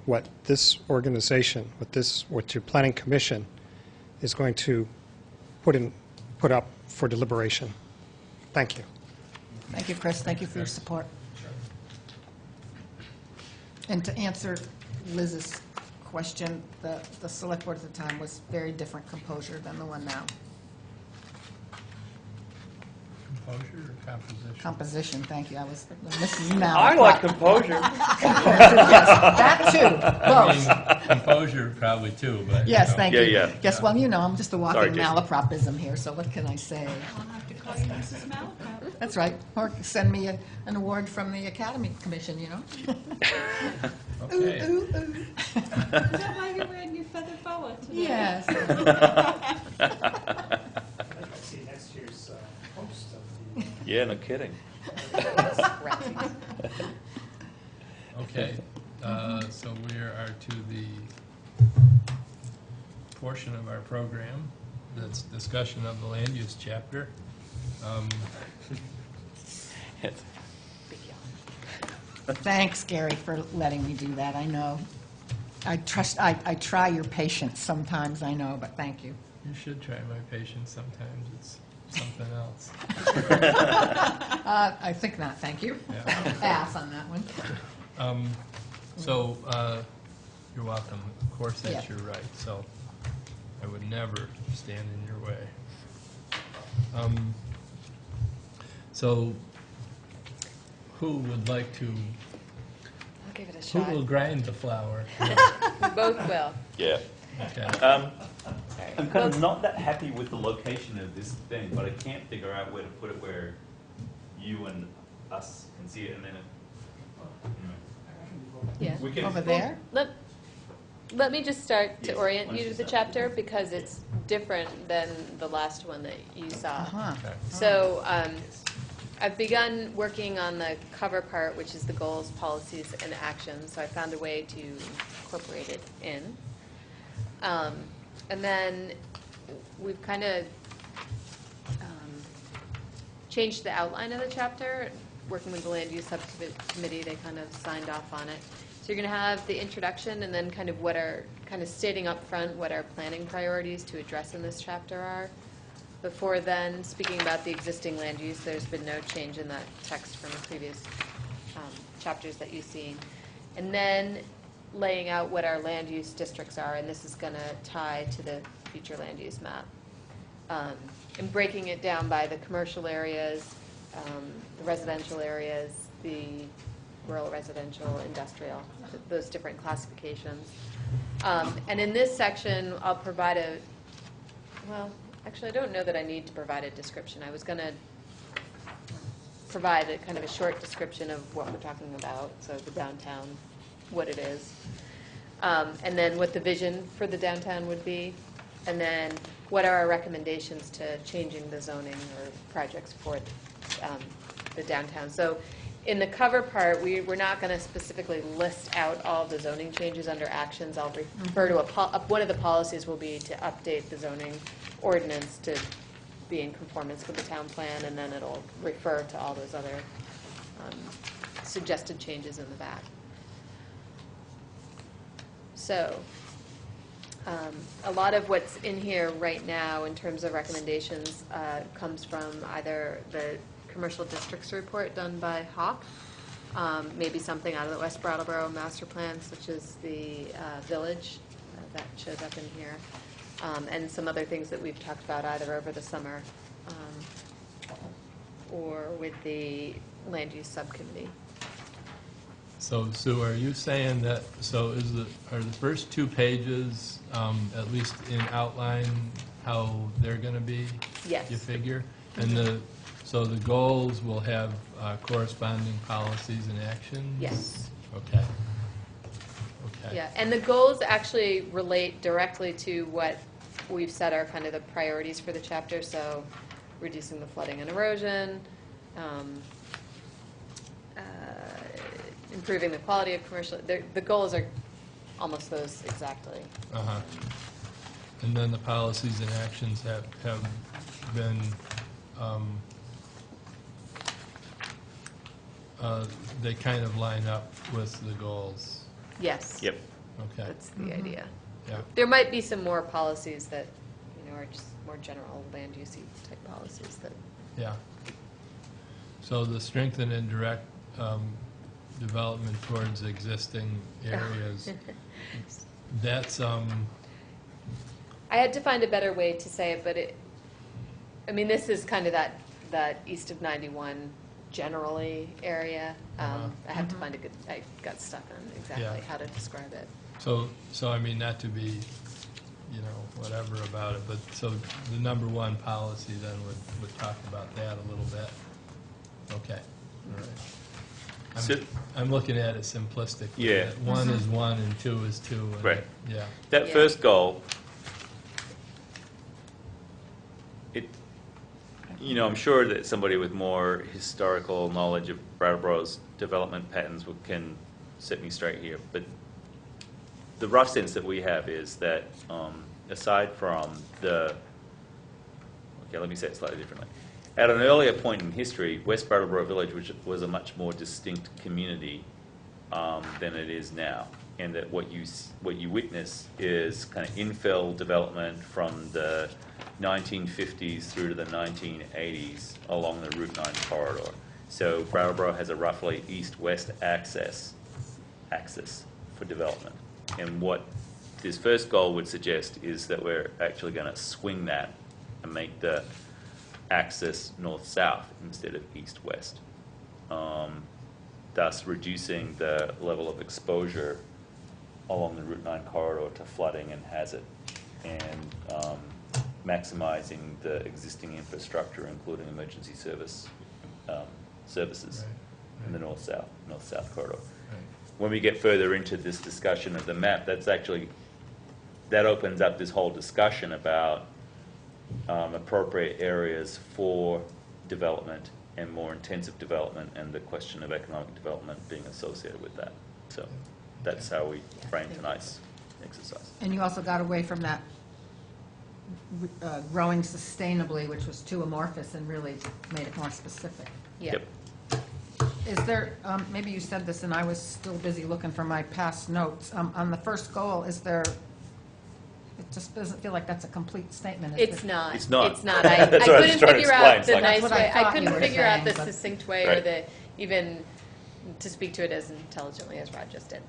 what this organization, what your planning commission is going to put up for deliberation. Thank you. Thank you, Chris. Thank you for your support. And to answer Liz's question, the select board at the time was very different composure than the one now. Composure or composition? Composition, thank you. I was Mrs. Malaprop. I like composure. Yes, that too, I both. mean, composure probably too, but. Yes, you know. thank Yeah, you. yeah. Yes, well, you know, I'm just a Sorry, walking Jason. malapropism here, so what can I say? I'll have to call you Mrs. Malaprop. That's right. Or send me an award from the Academy Commission, you know? Okay. Ooh, ooh, ooh. Is that why you're wearing your feather boa today? Yes. I'd see next year's host of the. Yeah, no kidding. Okay, so we are to the portion of our program that's discussion of the land use chapter. Thanks, Gary, for letting me do that. I know. I try your patience sometimes, I know, but thank you. You should try my patience sometimes, it's something else. I think not, thank you. Yeah. Pass on that one. So, you're welcome. Of course, that's Yeah. your right, so I would never stand in your way. So, who would like to, I'll give it a who shot. will grind the flour? We both will. Yeah. Okay. I'm kind of not that happy with the location of this thing, but I can't figure out where to put it where you and us can see it, and then Yeah. we can. Over there? Let me just start to Yes, orient why don't you you to the start? chapter, because it's different than the last one that you saw. Uh-huh. Okay. So I've begun working on the cover part, which is the goals, policies, and actions. So I found a way to incorporate it in. And then we've kind of changed the outline of the chapter. Working with the land use subcommittee, they kind of signed off on it. So you're going to have the introduction, and then kind of stating up front what our planning priorities to address in this chapter are. Before then, speaking about the existing land use, there's been no change in that text from the previous chapters that you've seen. And then laying out what our land use districts are, and this is going to tie to the future land use map. And breaking it down by the commercial areas, the residential areas, the rural residential, industrial, those different classifications. And in this section, I'll provide actually, I don't know that I need to provide a description. I was going to provide a kind of a short description of what we're talking about, so the downtown, what it is, and then what the vision for the downtown would be, and then what are our recommendations to changing the zoning or projects for the downtown. So in the cover part, we're not going to specifically list out all the zoning changes under actions. I'll refer to one of the policies will be to update the zoning ordinance to be in conformance with the town plan, and then it'll refer to all those other suggested changes in the back. So a lot of what's in here right now in terms of recommendations comes from either the commercial districts report done by Hawk, maybe something out of the West Brattleboro master plan, such as the village that shows up in here, and some other things that we've talked about either over the summer or with the land use subcommittee. So Sue, are you saying that, are the first 2 pages, at least in outline, how they're going to be? Yes. You figure? And so the goals will have corresponding policies and actions? Yes. Okay. Okay. Yeah, and the goals actually relate directly to what we've set are kind of the priorities for the chapter, so reducing the flooding and erosion, improving the quality of commercial, the goals are almost those exactly. Uh-huh. And then the policies and actions have been, they kind of line up with the goals. Yes. Yep. Okay. That's the idea. Yeah. There might be some more policies that, are just more general land use type policies that. Yeah. So the strengthen and direct development towards existing areas, that's, I had to find a better way to say it, but this is kind of that east of 91 generally area. I had to find a good, I got stuck on exactly how to describe it. so not to be, whatever about it, but so the number 1 policy then would talk about that a little bit. Okay, all right. I'm looking at it simplistically. Yeah. That 1 is 1 and 2 is 2. And Right. Yeah. That Yeah. first goal, I'm sure that somebody with more historical knowledge of Brattleboro's development patterns can set me straight here, but the rough sense that we have is that aside from let me say it slightly differently. At an earlier point in history, West Brattleboro Village was a much more distinct community than it is now, and that what you witness is kind of infill development from the 1950s through to the 1980s along the Route 9 corridor. So Brattleboro has a roughly east-west axis for development, and what this first goal would suggest is that we're actually going to swing that and make the axis north-south instead of east-west, thus reducing the level of exposure along the Route 9 corridor to flooding and hazard, and maximizing the existing infrastructure, including emergency service services in the north-south corridor. Right. When we get further into this discussion of the map, that opens up this whole discussion about appropriate areas for development and more intensive development, and the question of economic development being associated with that. So that's how we frame tonight's exercise. And you also got away from that growing sustainably, which was too amorphous, and really made it more specific. Yeah. Yep. Is there, maybe you said this and I was still busy looking for my past notes. On the first goal, is there, it just doesn't feel like that's a complete statement. is It's it? not. It's not. It's not. I That's what I was couldn't trying to figure out explain. the It's like- nice That's what I way. I thought couldn't you were figure out the saying, but- succinct way or Right. the, even to speak to it as intelligently as Rod just did.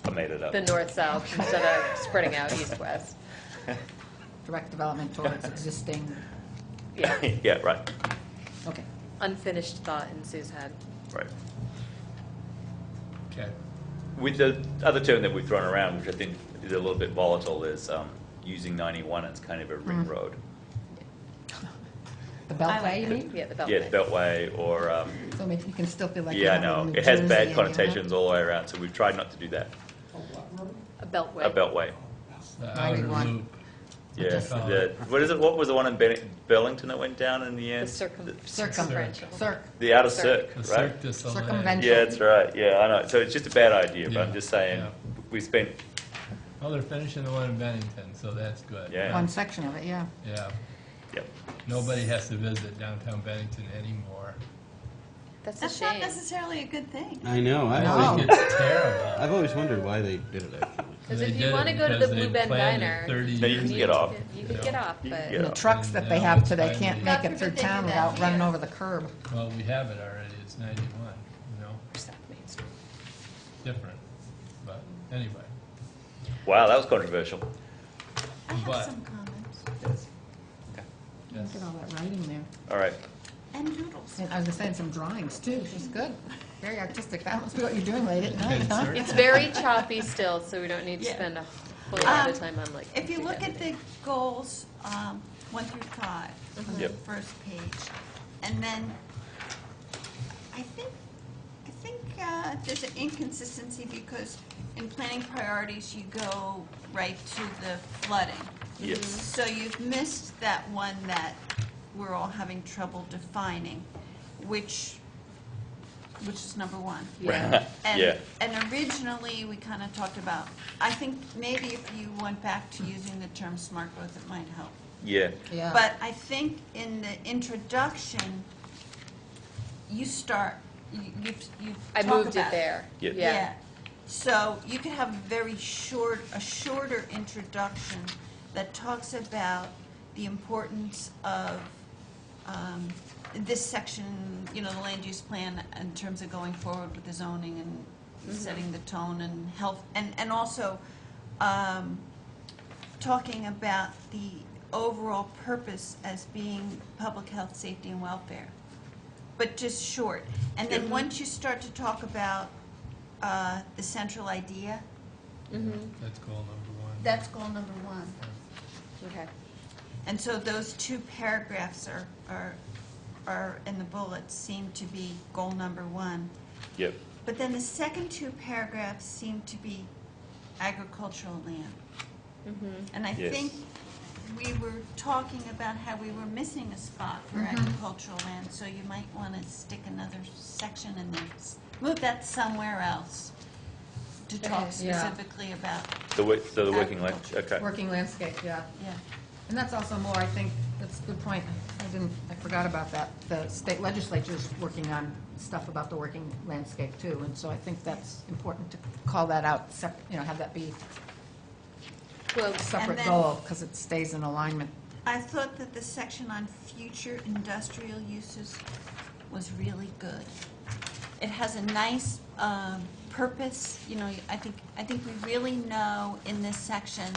I made it up. The north-south instead of spreading out east-west. Direct development towards existing, Yeah. Yeah, right, okay. Unfinished thought in Sue's head. right. Okay. With the other term that we've thrown around, which I think is a little bit volatile, is using 91 as kind of a ring road. The Beltway, you mean? Yeah, the Beltway. Yeah, Beltway or, So maybe you can still feel like. yeah, I you're know, in New it has Jersey bad and you're not- connotations all the way around, so we've tried not to do that. A Beltway. A Beltway, The outer 91. loop. yeah. Just- What is it, what was the one in Burlington that went down in the The end? circumferential. Circ, The outer Circ. circ, The right? Cirque du Soleil. Circumvention. Yeah, that's right, yeah, I know, so it's just a bad idea, but I'm Yeah, just saying, yeah. we spent, Well, they're finishing the one in Bennington, so that's good. Yeah. one section of it, yeah. Yeah. yep. Nobody has to visit downtown Bennington anymore. That's a That's not shame. necessarily a good thing. I know, I No. think it's terrible. I've always wondered why they did it, actually. Because They if did you it want to go to the because Blue they Bend planned it Diner, 30 Then you years can get off. You could get off, You can but get And the off. trucks that they Now have it's today finally- can't God make it through forbid they do town that without running here. over the curb. Well, we have it already, it's 91, you know, South Main Street. different, but anyway. Wow, that was controversial. I have But- some comments. Yes. Yes. Look at all that writing there. All right, And doodles. And I was just saying some drawings too, which is good. Very artistic. That must be what you're doing late at night, huh? Sure. It's very choppy still, so we don't need to Yeah. spend a whole lot of time on like. If you look at everything. the goals, 1 through 5, on the Yep. first page, and then I think there's an inconsistency because in planning priorities, you go right to the flooding. yes. So you've missed that one that we're all having trouble defining, which is number 1. Yeah. And, Yeah. and originally, we kind of talked about, I think maybe if you went back to using the term smart growth, it might help. Yeah, Yeah. But I think in the introduction, you start, you I talk moved it about there. Yeah. Yeah. So you could have a shorter introduction that talks about the importance of this section, the land use plan in terms of going forward with the zoning and setting the tone and health, and also talking about the overall purpose as being public health, safety, and welfare, but just short. And then once you start to talk about the central idea, That's goal number 1. that's goal number 1. Okay. And so those 2 paragraphs are in the bullets seem to be goal number 1. yep, But then the second 2 paragraphs seem to be agricultural land. And I Yes. think we were talking about how we were missing a spot for agricultural land, so you might want to stick another section in there. Move that somewhere else to talk Yeah. specifically about, the working land, okay. Working landscape, yeah. yeah. And that's also more, I think, that's a good point. I forgot about that. The state legislature's working on stuff about the working landscape too. And so I think that's important to call that out, have that be Well, a separate then- goal because it stays in alignment. I thought that the section on future industrial uses was really good. It has a nice purpose, I think we really know in this section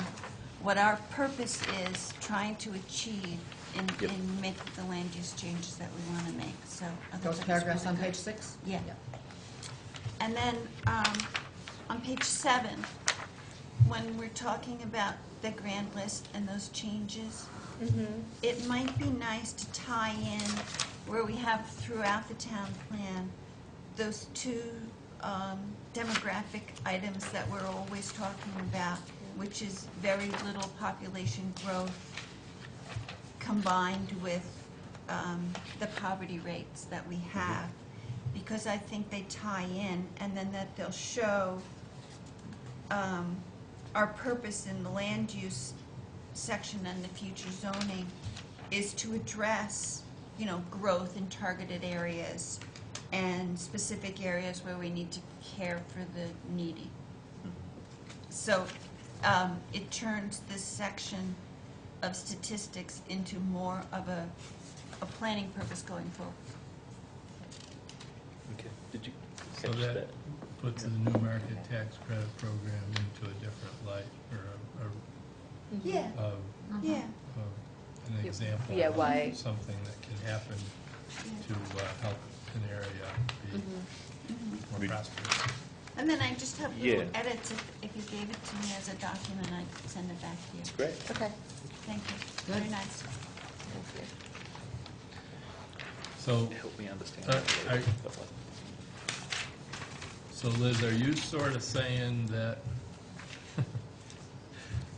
what our purpose is trying to achieve in making the land use changes that we want to make, so. I thought Those that was paragraphs really on good. page 6? Yeah. And then, on page 7, when we're talking about the grand list and those changes, it might be nice to tie in where we have throughout the town plan, those two demographic items that we're always talking about, which is very little population growth combined with the poverty rates that we have, because I think they tie in, and then that they'll show our purpose in the land use section and the future zoning is to address, you know, growth in targeted areas and specific areas where we need to care for the needy. So it turns this section of statistics into more of a planning purpose going forward. Okay. Did you So catch that that? puts the new market tax credit program into a different light, or Yeah, yeah. an example Yeah, why? of something that can happen to help an area be more prosperous. And then I just have little Yeah. edits. If you gave it to me as a document, I'd send it back to you. Great. Okay. Thank you. Very nice. Thank you. So, Help me understand. so Liz, are you sort of saying that,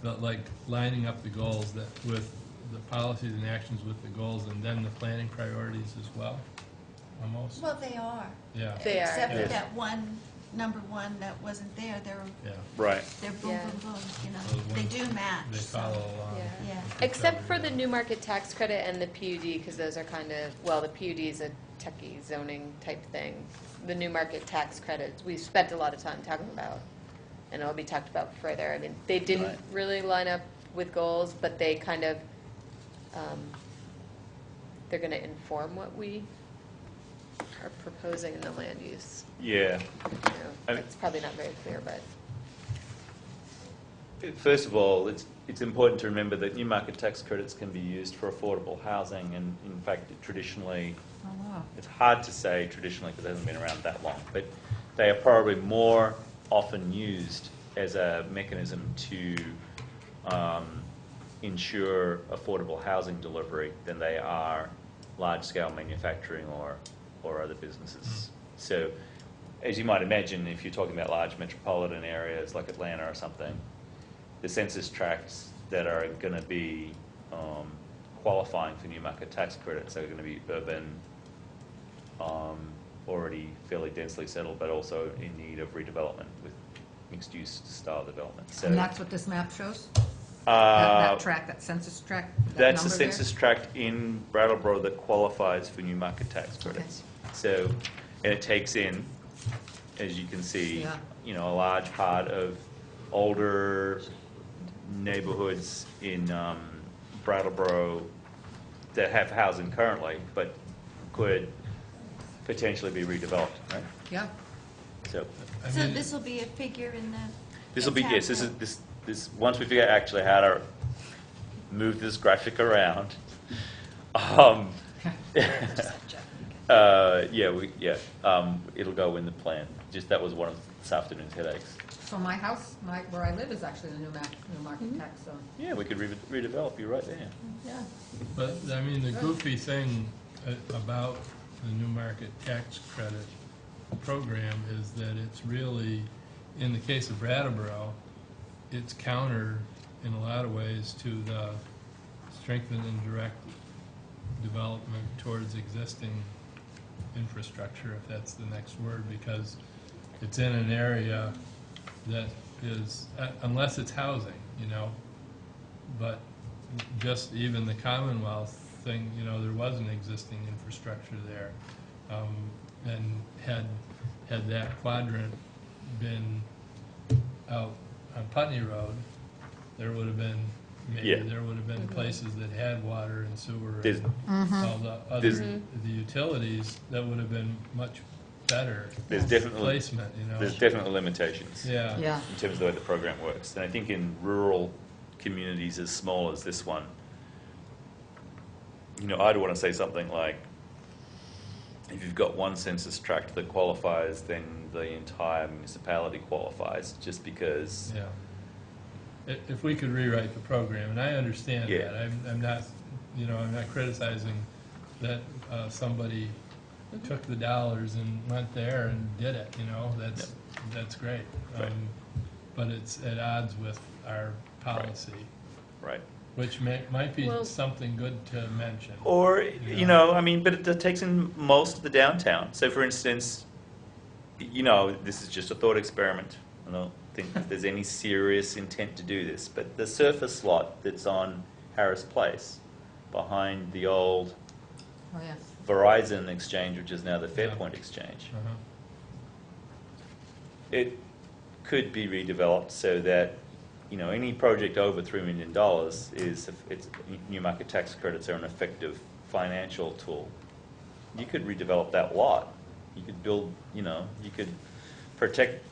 that like lining up the goals that with the policies and actions with the goals and then the planning priorities as well, almost? Well, they are. Yeah, They are. Except for Yes. that one, number one that wasn't there. They're yeah. Right. boom, Yeah. boom, boom, you know. Those They ones, do match. They so- follow along. Yeah. Yeah. with each Except other, for the yeah. new market tax credit and the PUD, because those are kind of, well, the PUD is a techie zoning type thing. The new market tax credits, we've spent a lot of time talking about, and it'll be talked about further. I mean, they didn't Right. really line up with goals, but they kind of, they're going to inform what we are proposing in the land use. Yeah. You know, I mean- it's probably not very clear, but. First of all, it's important to remember that new market tax credits can be used for affordable housing, and in fact, traditionally, Oh, wow. it's hard to say traditionally because it hasn't been around that long, but they are probably more often used as a mechanism to ensure affordable housing delivery than they are large-scale manufacturing or other businesses. So, as you might imagine, if you're talking about large metropolitan areas like Atlanta or something, the census tracts that are going to be qualifying for new market tax credits are going to be urban, already fairly densely settled, but also in need of redevelopment with mixed-use style development. So And that's what this map shows? uh, That tract, that census tract? that that's the number there? census tract in Brattleboro that qualifies for new market tax credits. So, and it takes in, as you can see, Yeah. you know, a large part of older neighborhoods in Brattleboro that have housing currently, but could potentially be redeveloped, right? Yeah. So I So mean, this will be a figure in the. this will be, town yes, this plan. is, this, once we figure out actually how to move this graphic around, it'll go in the plan. Just, that was one of this afternoon's headaches. So my house, where I live is actually the new market tax zone. Yeah, we could redevelop, you're right there. Yeah. but, I mean, the goofy thing about the new market tax credit program is that it's really, in the case of Brattleboro, it's counter in a lot of ways to the strengthened and direct development towards existing infrastructure, if that's the next word, because it's in an area that is, unless it's housing, you know, but just even the Commonwealth thing, you know, there was an existing infrastructure there. And had that quadrant been out on Putney Road, there would have been, maybe Yeah. there would have been places that had water and sewer There's- and all the other, There's- the utilities that would have been much better There's definitely, placement, you know? there's definitely limitations. Yeah. Yeah. In terms of the way the program works. And I think in rural communities as small as this one, you know, I'd want to say something like, if you've got one census tract that qualifies, then the entire municipality qualifies, just because. Yeah. If we could rewrite the program, and I understand Yeah. that, I'm not, you know, I'm not criticizing that, somebody took the dollars and went there and did it, you know, that's great. Right. But it's at odds with our policy, Right. which might be Well- something good to mention. Or, you know, I mean, but it takes in most of the downtown. So for instance, you know, this is just a thought experiment. I don't think that there's any serious intent to do this, but the surface lot that's on Harris Place, behind the old Oh, yes. Verizon exchange, which is now the Yeah. Fairpoint exchange, Uh-huh. it could be redeveloped so that, you know, any project over $3 million is, it's, new market tax credits are an effective financial tool. You could redevelop that lot. You could build, you know, you could protect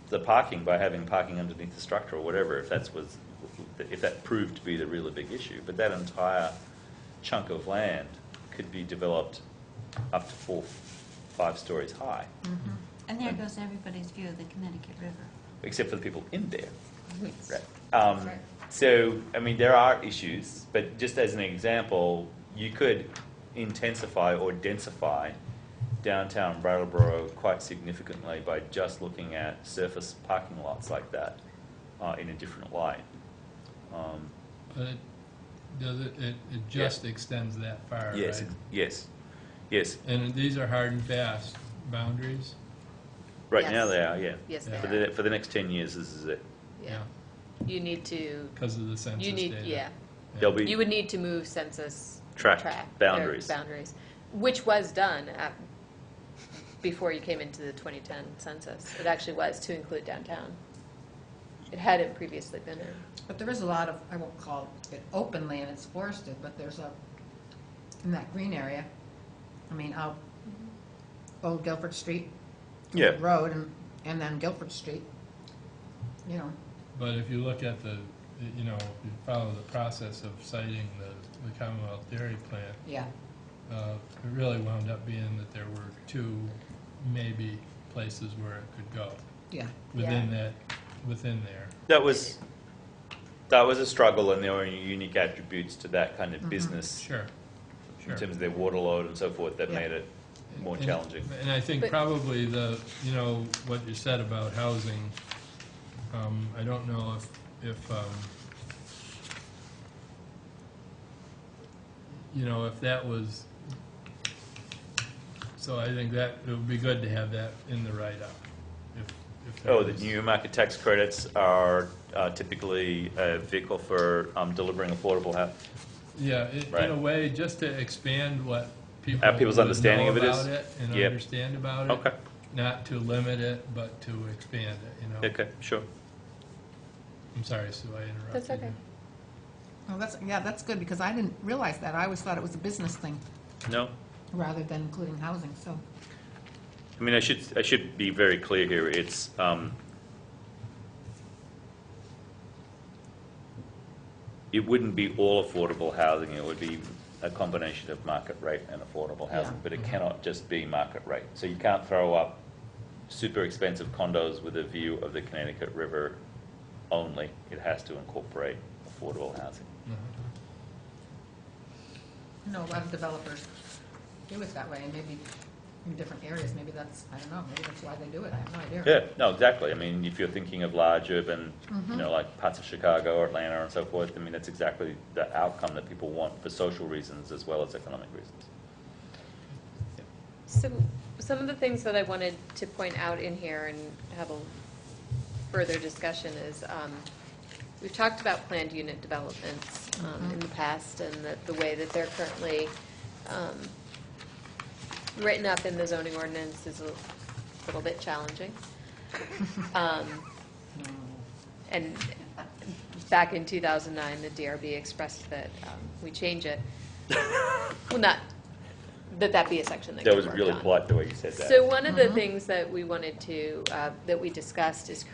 the parking by having parking underneath the structure or whatever, if that proved to be the really big issue. But that entire chunk of land could be developed up to 4, 5 stories high, And there goes everybody's view of the Connecticut River. except for the people in there. Right. Right. So, I mean, there are issues, but just as an example, you could intensify or densify downtown Brattleboro quite significantly by just looking at surface parking lots like that in a different light. But it just extends that far, Yes, right? yes, yes. And these are hard and fast boundaries? Right Yes. now they are, yeah. Yes, Yeah. they are. For the next 10 years, this is it. Yeah. You need to, Because of the census you need, data. yeah. There'll be You would need to move census Tract tract, boundaries. or boundaries, which was done before you came into the 2010 census. It actually was to include downtown. It hadn't previously been in. But there is a lot of, I won't call it open land, it's forested, but there's in that green area, I mean, out Old Guilford Street. Yeah. Road and then Guilford Street, you know. But if you look at if you follow the process of citing the Commonwealth Dairy Plant, Yeah. it really wound up being that there were 2 maybe places where it could go Yeah. within there. That was a struggle, and there were unique attributes to that kind of business Sure, in sure. terms of their water load and so forth that Yeah. made it more And- challenging. And I think But- probably what you said about housing, I don't know if that was, so I think that it would be good to have that in the write-up. if there Oh, the was- new market tax credits are typically a vehicle for delivering affordable housing. Yeah, in Right. a way, just to expand what people People's would understanding know of it is? about it and Yep. understand about it. Okay, Not to limit it, but to expand it, you know? okay, sure. I'm sorry, Sue, I interrupted That's okay. you. Well, that's good, because I didn't realize that. I always thought it was a business thing, No? rather than including housing, so. I mean, I should be very clear here. It's, it wouldn't be all affordable housing. It would be a combination of market rate and affordable housing, Yeah. but it cannot just be market rate. So you can't throw up super expensive condos with a view of the Connecticut River only. It has to incorporate affordable housing. You know, a lot of developers do it that way, and maybe in different areas, maybe that's, I don't know, maybe that's why they do it, I have no idea. Yeah, no, exactly. I mean, if you're thinking of large urban, you know, like parts of Chicago or Atlanta and so forth, I mean, that's exactly the outcome that people want for social reasons as well as economic reasons. Some of the things that I wanted to point out in here and have a further discussion is, we've talked about planned unit developments in the past, and the way that they're currently written up in the zoning ordinance is a little bit challenging. And back in 2009, the DRB expressed that we change it. Well, not, that be a section that That gets was worked really on. polite the way you said that. So one of the things that we wanted to, that we discussed is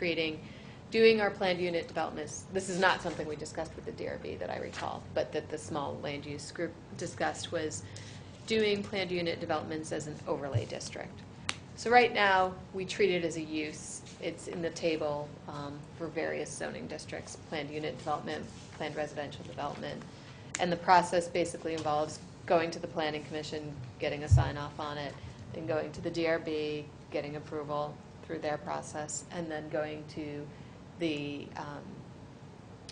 doing our planned unit developments. This is not something we discussed with the DRB that I recall, but that the small land use group discussed was doing planned unit developments as an overlay district. So right now, we treat it as a use. It's in the table for various zoning districts, planned unit development, planned residential development. And the process basically involves going to the planning commission, getting a sign off on it, then going to the DRB, getting approval through their process, and then going to the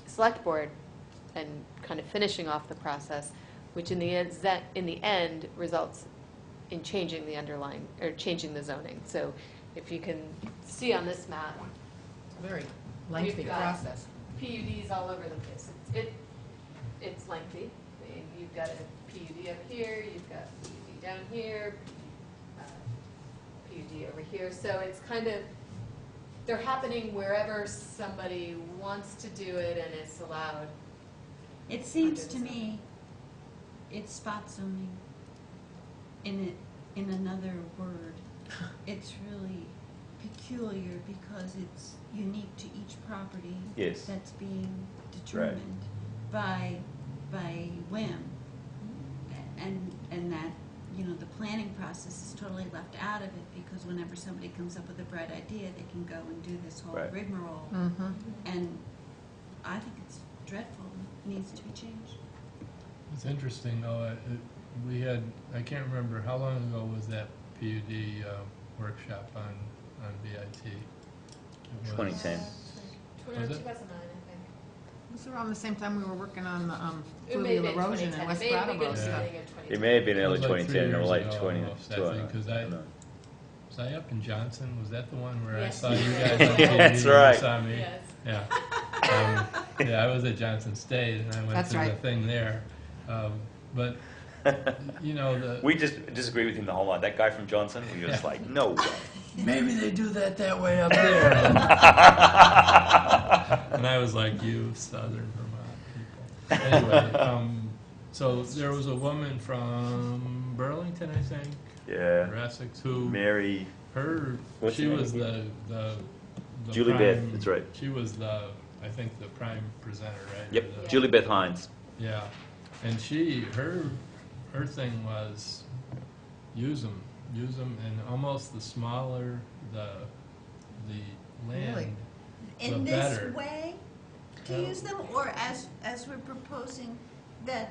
select board and kind of finishing off the process, which in the end results in changing the underlying, or changing the zoning. So if you can see on this map, It's a very lengthy We've got- process. PUDs all over the place. It's lengthy. I mean, you've got a PUD up here, you've got PUD down here, PUD over here. So it's kind of, they're happening wherever somebody wants to do it and it's allowed. It seems to me it's spot zoning in another word. It's really peculiar because it's unique to each property. Yes. That's being determined by whim. And that, you know, the planning process is totally left out of it because whenever somebody comes up with a bright idea, they can go and do this whole Right. rigmarole. Mm-hmm. And I think it's dreadful, it needs to be changed. It's interesting though, we had, I can't remember, how long ago was that PUD workshop on BIT? It was- 2010. Was it? 2009, I think. It was around the same time we were working on the It may have fluvial been erosion in 2010. West It may have been Brattleboro. Yeah. beginning of 2010. It may have been It early was like 3 2010 or years late ago 20, almost, I think, 'cause I was I up in Johnson? Was that the one where Yes. I saw you guys on Yeah, TV? that's You right. saw me? Yes. Yeah. Yeah, I was at Johnson State and I went That's to the right. thing there. But, you know, We just disagree with him the whole night. That guy from Johnson, we were just like, no way. maybe they do that way up there. And I was like, you Southern Vermont people. Anyway, so there was a woman from Burlington, I think, Yeah. or Essex, who, Mary, What's she her name was again? the Julie Beth, prime- that's right. She was I think the prime presenter, right? Yep, Or the- Julie Beth Hines. Yeah, and her thing was use them, and almost the smaller the land, Really? In the this better. way to Oh. use them, or as we're proposing that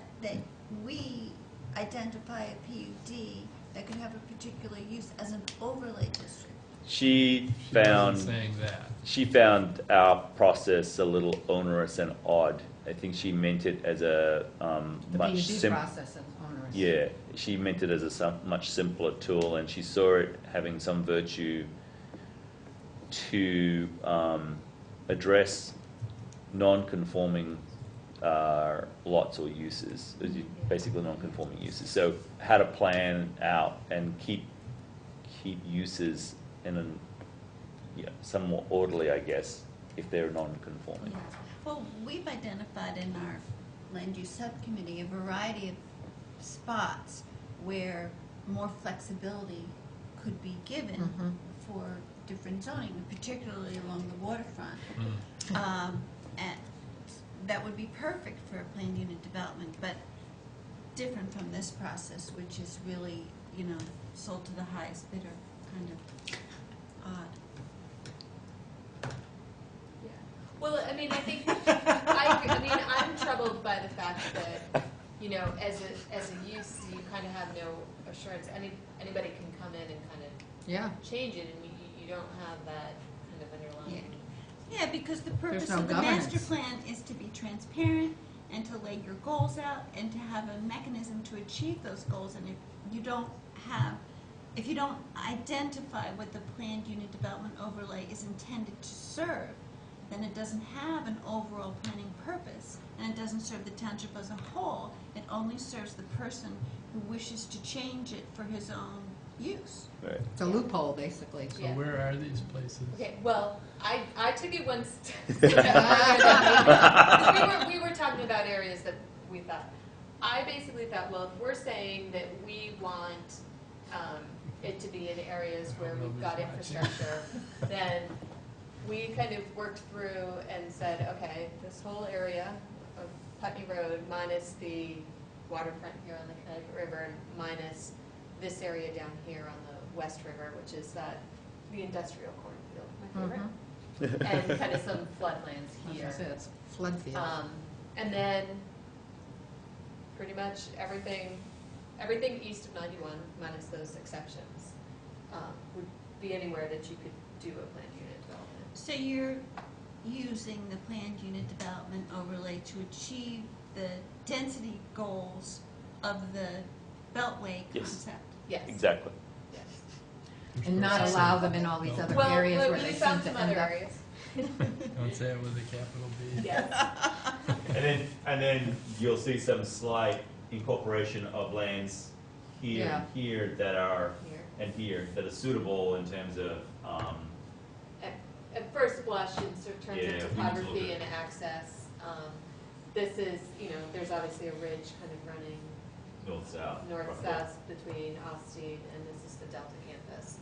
we identify a PUD that could have a particular use as an overlay district. She She wasn't found saying that. she found our process a little onerous and odd. I think she meant it as a The much PUD simpler. process is onerous. Yeah, she meant it as a much simpler tool, and she saw it having some virtue to address non-conforming lots or uses, basically non-conforming uses. So how to plan out and keep uses in an somewhat orderly, I guess, if they're non-conforming. Well, we've identified in our land use subcommittee a variety of spots where more flexibility could be given Mhm. for different zoning, particularly along the waterfront. Mm. And that would be perfect for a planned unit development, but different from this process, which is really, you know, sold to the highest bidder, kind of odd. Yeah. Well, I mean, I think, I mean, I'm troubled by the fact that, you know, as a use, you kind of have no assurance. Anybody can come in and kind of Yeah. change it, and you don't have that kind of underlying. Yeah, because the purpose no of the master governance. plan is to be transparent and to lay your goals out and to have a mechanism to achieve those goals. And if you don't identify what the planned unit development overlay is intended to serve, then it doesn't have an overall planning purpose, and it doesn't serve the township as a whole. It only serves the person who wishes to change it for his own use. Right. It's a loophole, basically. So Yeah. where are these places? Okay, well, I took it one step because we were talking about areas that we thought. I basically thought, well, if we're saying that we want it to be in areas where we've got Nobody's watching. infrastructure, then we kind of worked through and said, okay, this whole area of Putney Road minus the waterfront here on the Connecticut River, minus this area down here on the West River, which is the industrial cornfield, my favorite, and kind of some floodlands I was here. gonna say, it's flood field. And then pretty much everything everything east of 91, minus those exceptions, would be anywhere that you could do a planned unit development. So you're using the planned unit development overlay to achieve the density goals of the Beltway Yes. concept? Yes. Exactly. Yes. And not allow them in all these other Well, areas but where we they seem found to some end other up. areas. Don't say it with a capital B. Yes. And then you'll see some slight incorporation of lands here Yeah. and here that are, Here. and here, that are suitable in terms of, At first blush, in terms Yeah, of we need to look topography at- and access, this is, there's obviously a ridge kind of running north-south. roughly. north-south between Austin, and this is the Delta campus.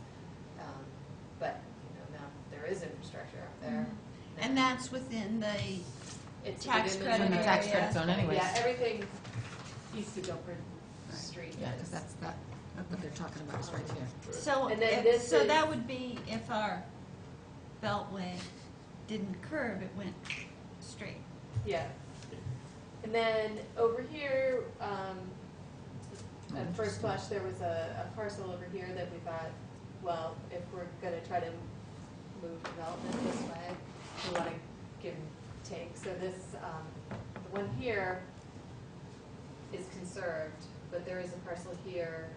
But, now there is infrastructure up there. And that's within the It's tax within credit In the tax area. credit zone anyways. Yeah, everything east of Guilford Street Yeah, because is. that's, what they're talking about is right here. So, And then if- this so is- that would be if our Beltway didn't curve, it went straight. Yeah. And then over here, at first blush, there was a parcel over here that we thought, well, if we're gonna try to move development this way, we wanna give and take. So this, the one here is conserved, but there is a parcel here,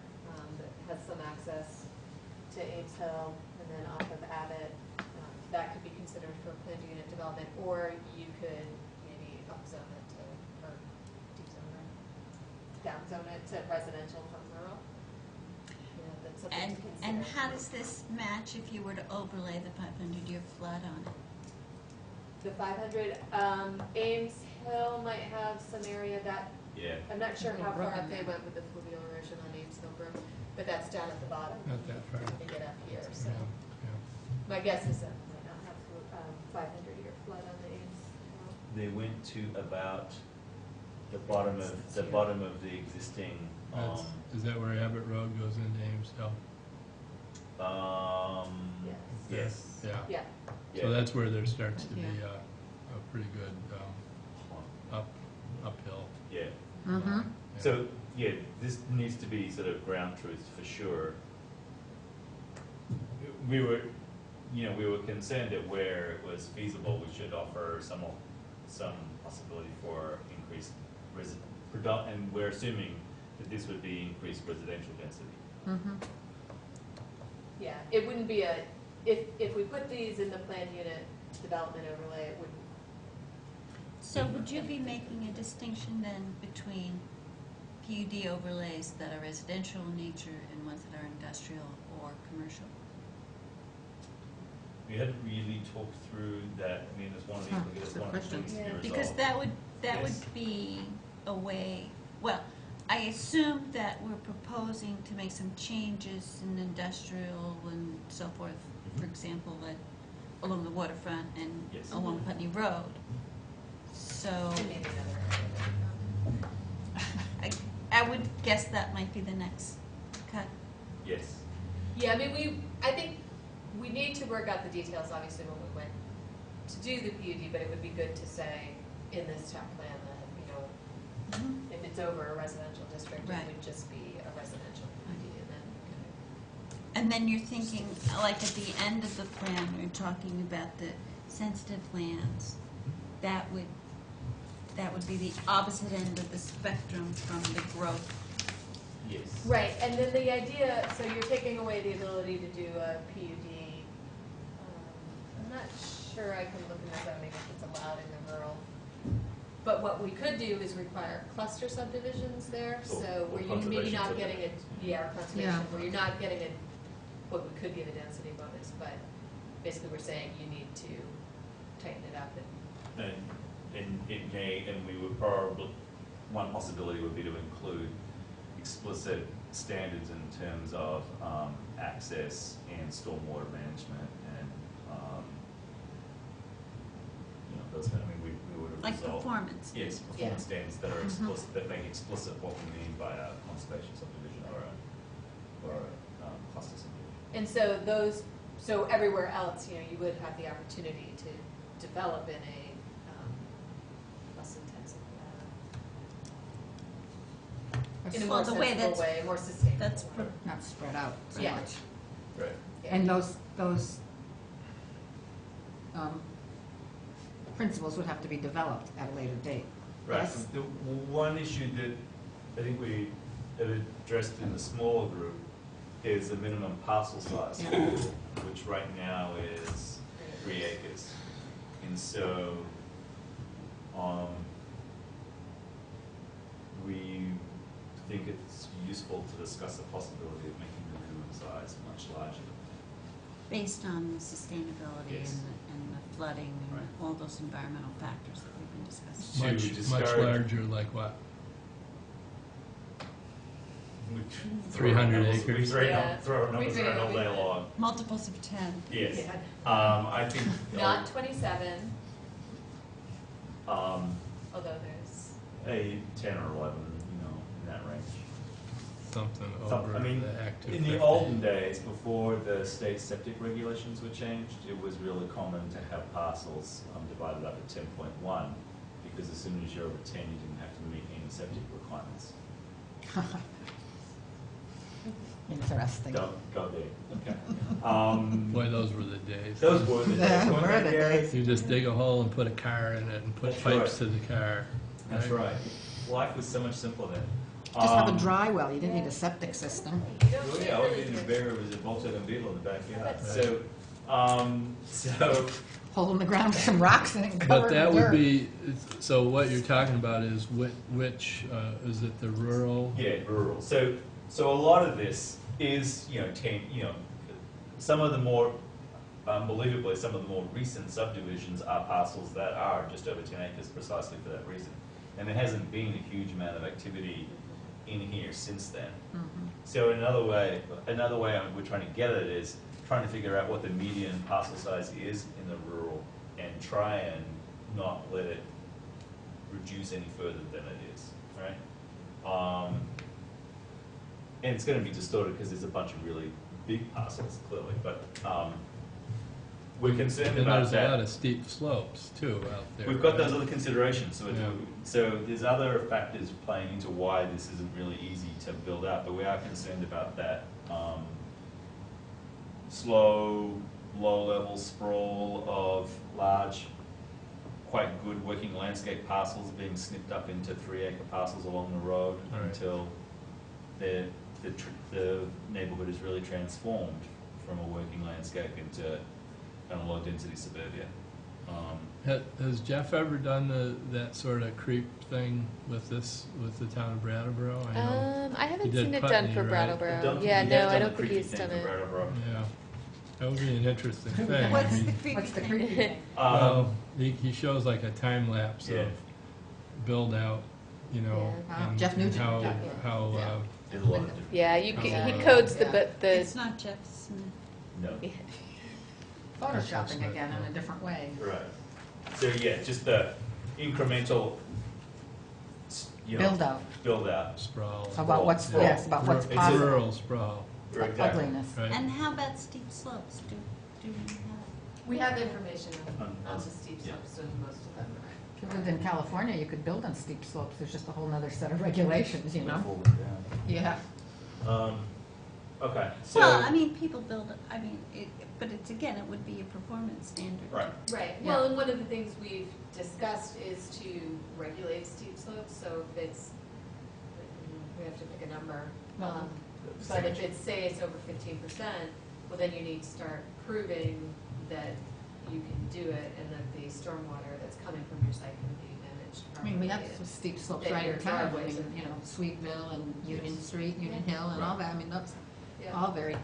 that has some access to Ames Hill and then off of Abbott. That could be considered for planned unit development, or you could maybe upzone it to, or dezone it, downzone it to residential from rural. That's something And, to consider. and how does this match if you were to overlay the 500-year flood on it? The 500, Ames Hill might have some area that, Yeah. I'm not sure how Little far brook up in they there. went with the fluvial erosion on Ames Hill Brook, but that's down at the bottom. Not that far. They get up here, so. Yeah, My guess is that we might not have 500-year flood on the Ames Hill. They went to about the bottom of the existing, yeah. Is that where Abbott Road goes into Ames Hill? Yes. yes. Yeah. Yeah, Yeah. So that's where there starts to be Yeah. a pretty good uphill. Yeah. Mm-hmm. line. Yeah. So, yeah, this needs to be sort of ground truth for sure. We were concerned that where it was feasible, we should offer some possibility for increased and we're assuming that this would be increased residential density. Mm-hmm. yeah, it wouldn't be if we put these in the planned unit development overlay, it wouldn't. So would you be making a distinction then between PUD overlays that are residential in nature and ones that are industrial or commercial? We hadn't really talked through that. I mean, it's one of Huh, the, it's good one of the question. things to be Yeah. resolved. Because that Yes. would be a way, well, I assume that we're proposing to make some changes in industrial and so forth, for example, along the waterfront and Yes. along Putney Road. So And maybe another area. I would guess that might be the next cut. Yes. Yeah, I mean, I think we need to work out the details, obviously, when we went to do the PUD, but it would be good to say in this chap plan that, if it's over a residential district, it Right. would just be a residential PUD, and then And then you're thinking, like at the end of the plan, you're talking about the sensitive lands. That would be the opposite end of the spectrum from the growth. Yes. Right, and then the idea, so you're taking away the ability to do a PUD. I'm not sure I can look in the zoning if it's allowed in the rural. But what we could do is require cluster subdivisions there, so where you're maybe conservation not getting or conservation, Yeah. where you're not getting what we could give a density bonus, but basically we're saying you need to tighten it up and. And it may, and we would probably, one possibility would be to include explicit standards in terms of access and stormwater management and, those kind of, we would have Like resolved. performance. Yes, performance standards that are explicit, that make explicit what we mean by a conservation subdivision or a cluster subdivision. And so everywhere else, you would have the opportunity to develop in a less intensive manner. in a Well, more the way sensible that's- way, more sustainable. That's, way. Not spread out so Yeah. much. Right. And those principles would have to be developed at a later date. Right. Yes? The one issue that I think we have addressed in the smaller group is the minimum parcel size, Yeah. which right now is 3 acres. And so, we think it's useful to discuss the possibility of making the minimum size much larger. Based on the sustainability Yes. and the flooding and Right. all those environmental factors that we've been discussing. To Much discourage- larger, like what? We 300 we acres. throw numbers We around all do. day long. Multiples of 10. Yes. Yeah. I think. Not 27, Um, although there's, a 10 or 11, in that range. Something Some- over I mean, the Act in the 250. olden days, before the state septic regulations were changed, it was really common to have parcels divided up at 10.1, because as soon as you're over 10, you didn't have to meet any septic requirements. Interesting. Don't go there, okay? Boy, those were the days. Those were the days. Yeah, weren't were they, the Gary? days. You just dig a hole and put a car in it and put That's pipes right. to the car. That's right. Life was so much simpler then. Just have a dry well, you didn't need a septic system. Oh, yeah, all you needed was a Volkswagen Beetle in the backyard. So, Hole in the ground with some rocks in it and But cover it that with would dirt. be, so what you're talking about is which, is it the rural? yeah, rural. So a lot of this is, some of the more, unbelievably, some of the more recent subdivisions are parcels that are just over 10 acres precisely for that reason. And there hasn't been a huge amount of activity in here since then. So another way we're trying to get at it is trying to figure out what the median parcel size is in the rural and try and not let it reduce any further than it is, right? And it's going to be distorted because there's a bunch of really big parcels, clearly, but we're concerned And about there's a lot that. of steep slopes too out there. We've got right? those other considerations, Yeah. so there's other factors playing into why this isn't really easy to build out, but we are concerned about that slow, low-level sprawl of large, quite good working landscape parcels being snipped up into 3-acre parcels along the road Right. until the neighborhood is really transformed from a working landscape into kind of low-density suburbia. Has Jeff ever done that sort of creep thing with the town of Brattleboro? I know. I haven't He did seen it Putney, done for right? Brattleboro. He Yeah, has no, done I the don't think creepy he's thing done for it. Brattleboro. Yeah, that would be an interesting thing. What's I the mean, creepy What's the thing? creepy thing? well, he shows like a time lapse Yeah. of build out, Yeah. and Jeff Nugent how did that. how Yeah. There's a lot of different. Yeah, he Yeah. codes the, Yeah. but the, It's not Jeff Smith. No. Photoshopping again in a different way. Right. So, yeah, just the incremental, Build out, build out. sprawl. about what's, Yeah. yes, about what's It's possible. Rural sprawl, Exactly. Ugliness. right? And how about steep slopes? Do we have? we have information On- on the steep yeah. slopes and most of them, right? If you lived in California, you could build on steep slopes, there's just a whole nother set of regulations, you know? Falling down. Yeah. Okay, so. Well, I mean, people build, but it's, again, it would be a performance standard. Right. Right, Yeah. well, and one of the things we've discussed is to regulate steep slopes, so if it's, we have to pick a number. Well, But if it's, say it's over 15%, well, then you need to start proving that you can do it and that the stormwater that's coming from your site can be managed I properly. mean, we have some steep slopes That right your in town, I driveways mean, and- Sweetville and Union Street, Union Hill and all Right. that, I mean, that's Yeah. all very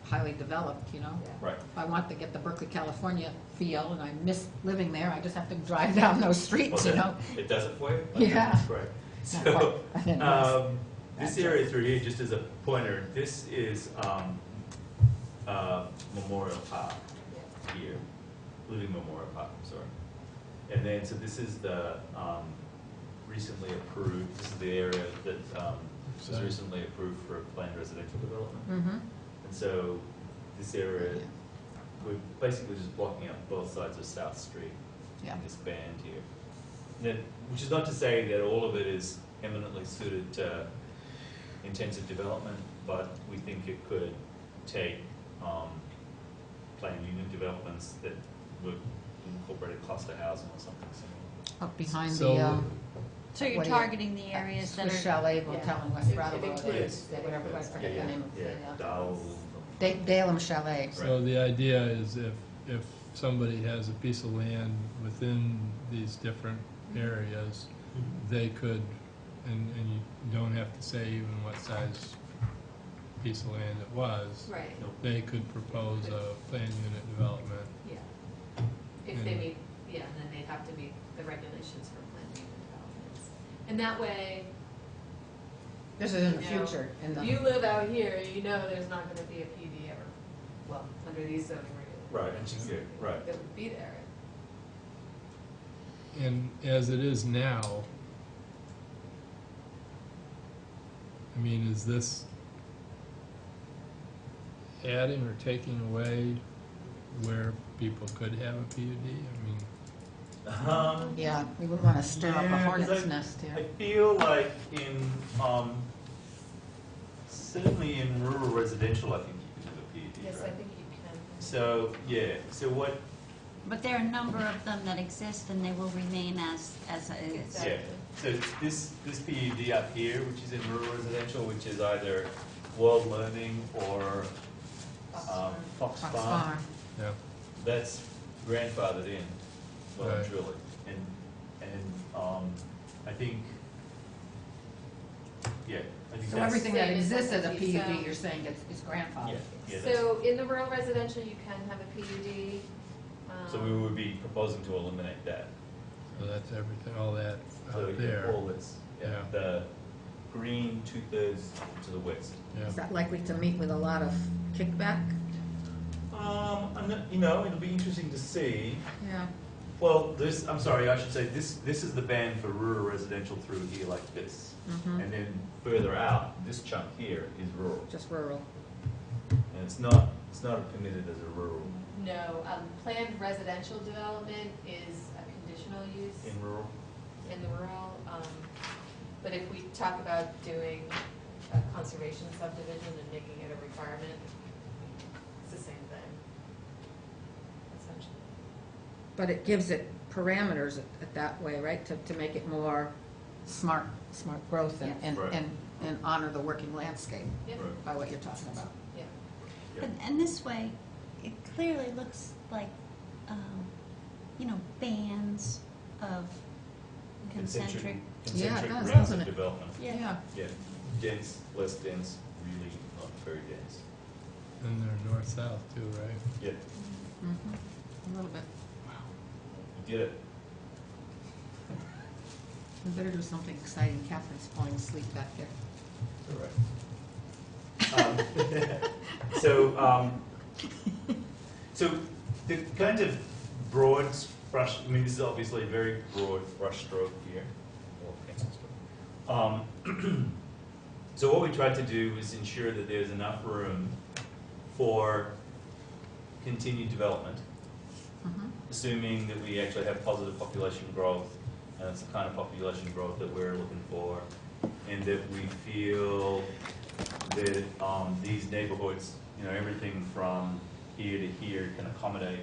highly developed, you know? Yeah. Right. If I want to get the Berkeley, California feel, and I miss living there, I just have to drive down those streets, you know? It does it for you? Yeah. That's great. Not So, quite. I didn't know. this area through here, just as a pointer, this is, Memorial Park here, Living Memorial Park, I'm sorry. And then, so this is the, recently approved, this is the area that, was Sorry. recently approved for planned residential development. Mm-hmm. And so, this area, we're basically just blocking up both sides of South Street. Yeah. In this band here. And then, which is not to say that all of it is eminently suited to intensive development, but we think it could take planned unit developments that would incorporate cluster housing or something similar. Up behind So- the, So you're What do you- targeting the areas that Swiss are, Chalet Yeah. Hotel in West It Brattleboro, includes- whatever, I forget the name of Yeah, it. Dal. Dalem Chalet. So the idea is if somebody has a piece of land within these different areas, they could, and you don't have to say even what size piece of land it was, Right, they could propose a planned unit development. yeah. If they And- meet, yeah, and then they'd have to meet the regulations for planned unit developments. And that way, This is in the You know, future, in if you the, live out here, you know there's not gonna be a PD ever, well, under these zoning regulations. Right, right. That would be there. And as it is now, I mean, is this adding or taking away where people could have a PUD? I mean, yeah, we wouldn't want to stir up a Yeah, 'cause hornet's nest I here. feel like in, certainly in rural residential, I think you can have a PUD, Yes, I right? think you can. So, yeah, so what, but there are a number of them that exist and they will remain as is. Exactly. yeah, so this PUD up here, which is in rural residential, which is either World Learning or Fox Fox Farm, Farm. yeah, that's grandfathered in, well and Right. truly. And I think, yeah, I think So that's. everything that Same as exists as a FLT, so- PUD, you're saying it's grandfathered? Yeah, yeah, that's, So in the rural residential, you can have a PUD. so we would be proposing to eliminate that. so that's everything, all that So out there. all this, Yeah. the green 2/3 to the west. Yeah, Is that likely to meet with a lot of kickback? I'm not, you know, it'll be interesting to see. Yeah. Well, I'm sorry, I should say, this is the band for rural residential through here like this. Mm-hmm. And then further out, this chunk here is rural. Just rural. And it's not permitted as a rural No, planned residential development is a conditional use in rural. in the rural. But if we talk about doing a conservation subdivision and making it a requirement, it's the same thing, essentially. But it gives it parameters at that way, right, to make it more smart growth and, Yes. Right. and honor the working landscape Yeah, Right. by what you're talking about. yeah. Yeah. And this way, it clearly looks like, bands of concentric. Yeah, it Concentric does, rings doesn't of it? development. Yeah. Yeah, dense, less dense, really not very dense. and they're north-south too, right? Yeah, Mm-hmm. A little bit. you get it. We better do something exciting. Catherine's falling asleep back there. All right. So the kind of broad brush, I mean, this is obviously a very broad brush stroke here, or pencil stroke. So what we tried to do is ensure that there's enough room for continued development, Mhm. assuming that we actually have positive population growth, and it's the kind of population growth that we're looking for, and that we feel that these neighborhoods, everything from here to here can accommodate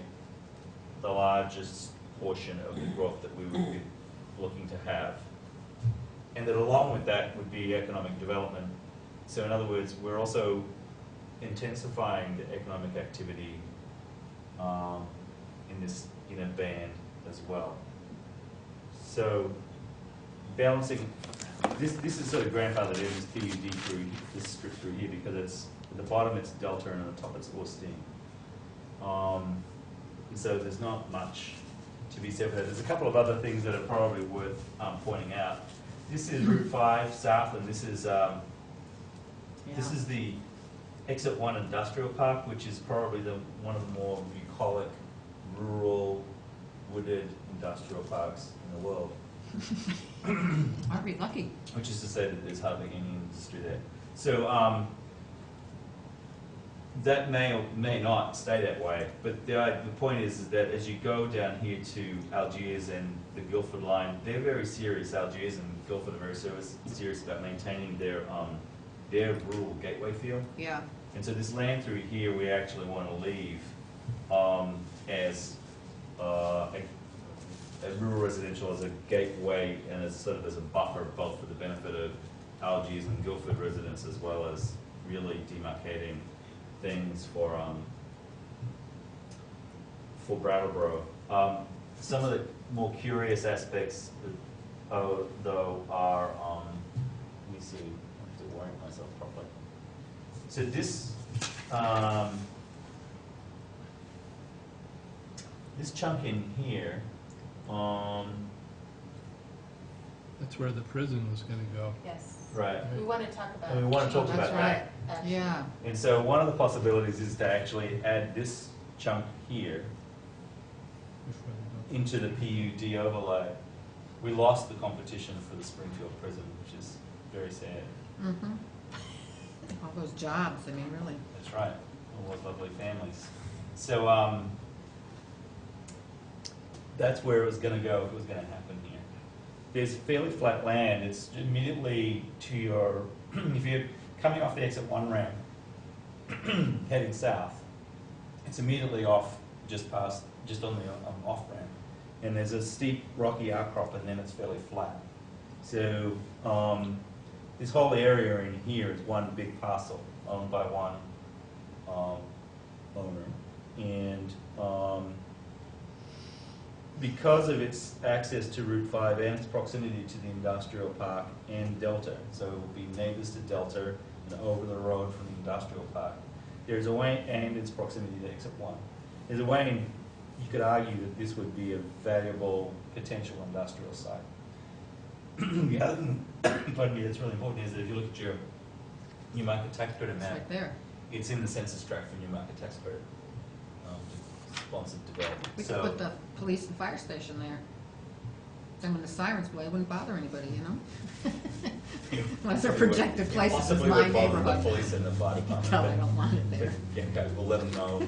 the largest portion of the growth that we would be looking to have. And that along with that would be economic development. So in other words, we're also intensifying the economic activity in this inner band as well. So balancing, this is sort of grandfathered in, this PUD through this strip through here, because it's at the bottom it's Delta and at the top it's Austin. And so there's not much to be said for that. There's a couple of other things that are probably worth pointing out. This is Route 5 south, and this is the Exit 1 Industrial Park, which is probably one of the more bucolic, rural, wooded industrial parks in the world. Aren't we lucky? Which is to say that there's hardly any industry there. So that may or may not stay that way, but the point is that as you go down here to Algiers and the Guildford line, they're very serious. Algiers and Guildford are very serious about maintaining their their rural gateway feel. Yeah. And so this land through here, we actually want to leave as rural residential, as a gateway, and as sort of as a buffer, both for the benefit of Algiers and Guildford residents, as well as really demarcating things for Brattleboro. Some of the more curious aspects, though, are let me see, I have to orient myself properly. So this this chunk in here, That's where the prison was gonna go. Yes. right? We want to talk about. And we want to talk That's about right. that. Action. Yeah. And so one of the possibilities is to actually add this chunk here Before they into the PUD overlay. We lost the competition for the Springfield prison, which is very sad. Mm-hmm. All those jobs, I mean, really. That's right, all those lovely families. So that's where it was going to go if it was going to happen here. There's fairly flat land. It's immediately to your, if you're coming off the exit 1 ramp, heading south, it's immediately off, just on the off ramp. And there's a steep rocky outcrop, and then it's fairly flat. So this whole area in here is one big parcel owned by one owner. And because of its access to Route 5 and its proximity to the industrial park and Delta, so it will be neighbors to Delta and over the road from the industrial park, there's a way, and its proximity to exit 1. There's a way, you could argue that this would be a valuable potential industrial site. The other thing, pardon me, that's really important is that if you look at your New Market tax credit It's map, right there. it's in the census tract for New Market tax credit, sponsored development. We could So put the police and fire station there. Then when the sirens play, it wouldn't bother anybody, you know? One of their projected places is possibly my would bother the neighborhood. police and the fire You can department. tell I but- don't want it there. Yeah, okay, we'll let them know.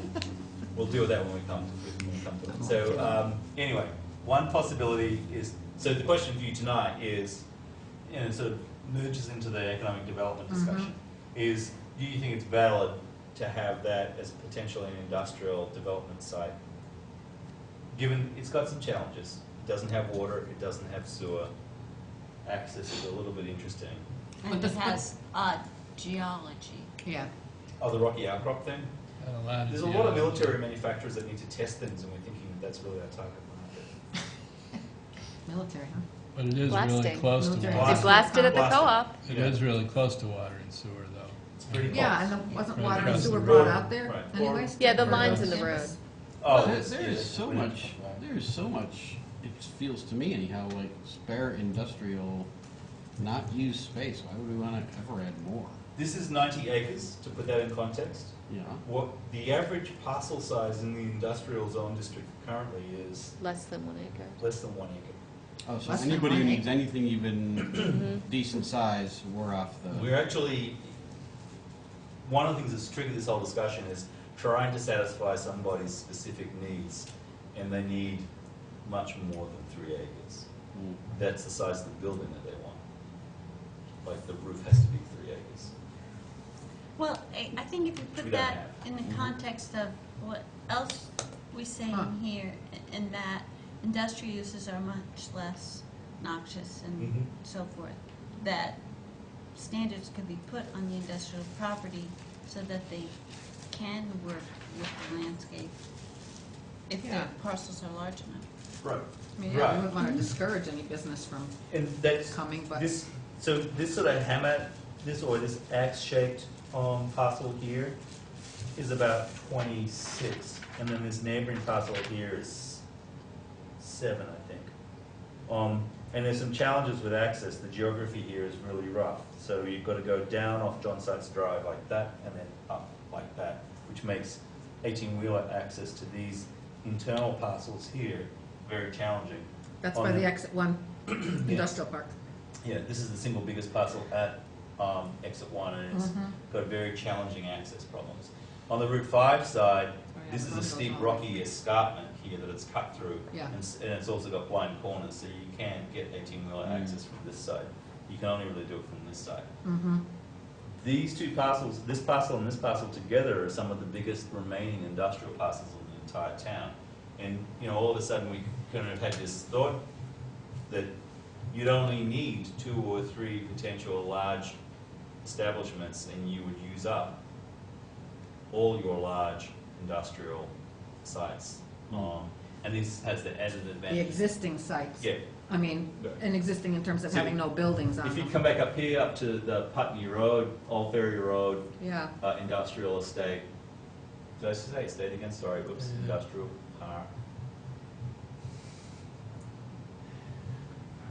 We'll deal with that when we come to it. So anyway, one possibility is, so the question for you tonight is, and it sort of merges into the economic development discussion, is do you think it's valid to have that as potentially an industrial development site? Given it's got some challenges. It doesn't have water, it doesn't have sewer. Access is a little bit interesting. And it has odd geology. Yeah. Oh, the rocky outcrop thing? Had a lot of There's a lot of geology. military manufacturers that need to test things, and we're thinking that's really our target market. Military, huh? But it is really Blasting. close to Military. water. They blasted at the Blasting. co-op. It is really close to water and sewer, though. It's pretty close. Yeah, and the- wasn't Right water and across sewer the brought road. out there Right. anyways? Yeah, the For lines those in the road. campus? Oh, There- it's- there yeah, is so we didn't much, talk about it. there is so much, it feels to me anyhow, like spare industrial, not used space. Why would we want to ever add more? This is 90 acres, to put that in context. You know? What the average parcel size in the industrial zone district currently is Less than 1 acre. less than 1 acre. Oh, so Less than anybody who one needs acre. anything even decent size, we're off the. We're actually, one of the things that's triggered this whole discussion is trying to satisfy somebody's specific needs, and they need much more than 3 acres. Mm. That's the size of the building that they want. Like the roof has to be 3 acres. Well, I think if you We put don't that have. in the context of what else we're Huh. saying here, in that industrial uses are much less noxious and Mhm. so forth, that standards could be put on the industrial property so that they can work with the landscape if their Yeah. parcels are large enough. Right. I mean, yeah, we wouldn't want to discourage any business from And that's coming, but. this. So this sort of hammer, this axe-shaped parcel here is about 26, and then this neighboring parcel here is 7, I think. And there's some challenges with access. The geography here is really rough, so you've got to go down off John Sykes Drive like that, and then up like that, which makes 18-wheeler access to these internal parcels here very challenging. That's On by the the- exit 1 industrial park. Yeah, this is the single biggest parcel at exit 1, and it's got very challenging access problems. On the Route 5 side, yeah, this the is a road steep goes on. rocky escarpment here that it's cut through. Yeah. And it's also got blind corners, so you can't get 18-wheeler access from this side. You can only really do it from this side. Mm-hmm. these two parcels, this parcel and this parcel together, are some of the biggest remaining industrial parcels in the entire town. And, you know, all of a sudden, we kind of had this thought that you'd only need 2 or 3 potential large establishments, and you would use up all your large industrial sites. And this has the added advantage. The existing sites. Yeah. I mean, Right. and existing in terms of So having no buildings on If you them. come back up here, up to the Putney Road, Old Ferry Road, Yeah, industrial estate. Did I say estate again? Sorry, whoops, industrial park.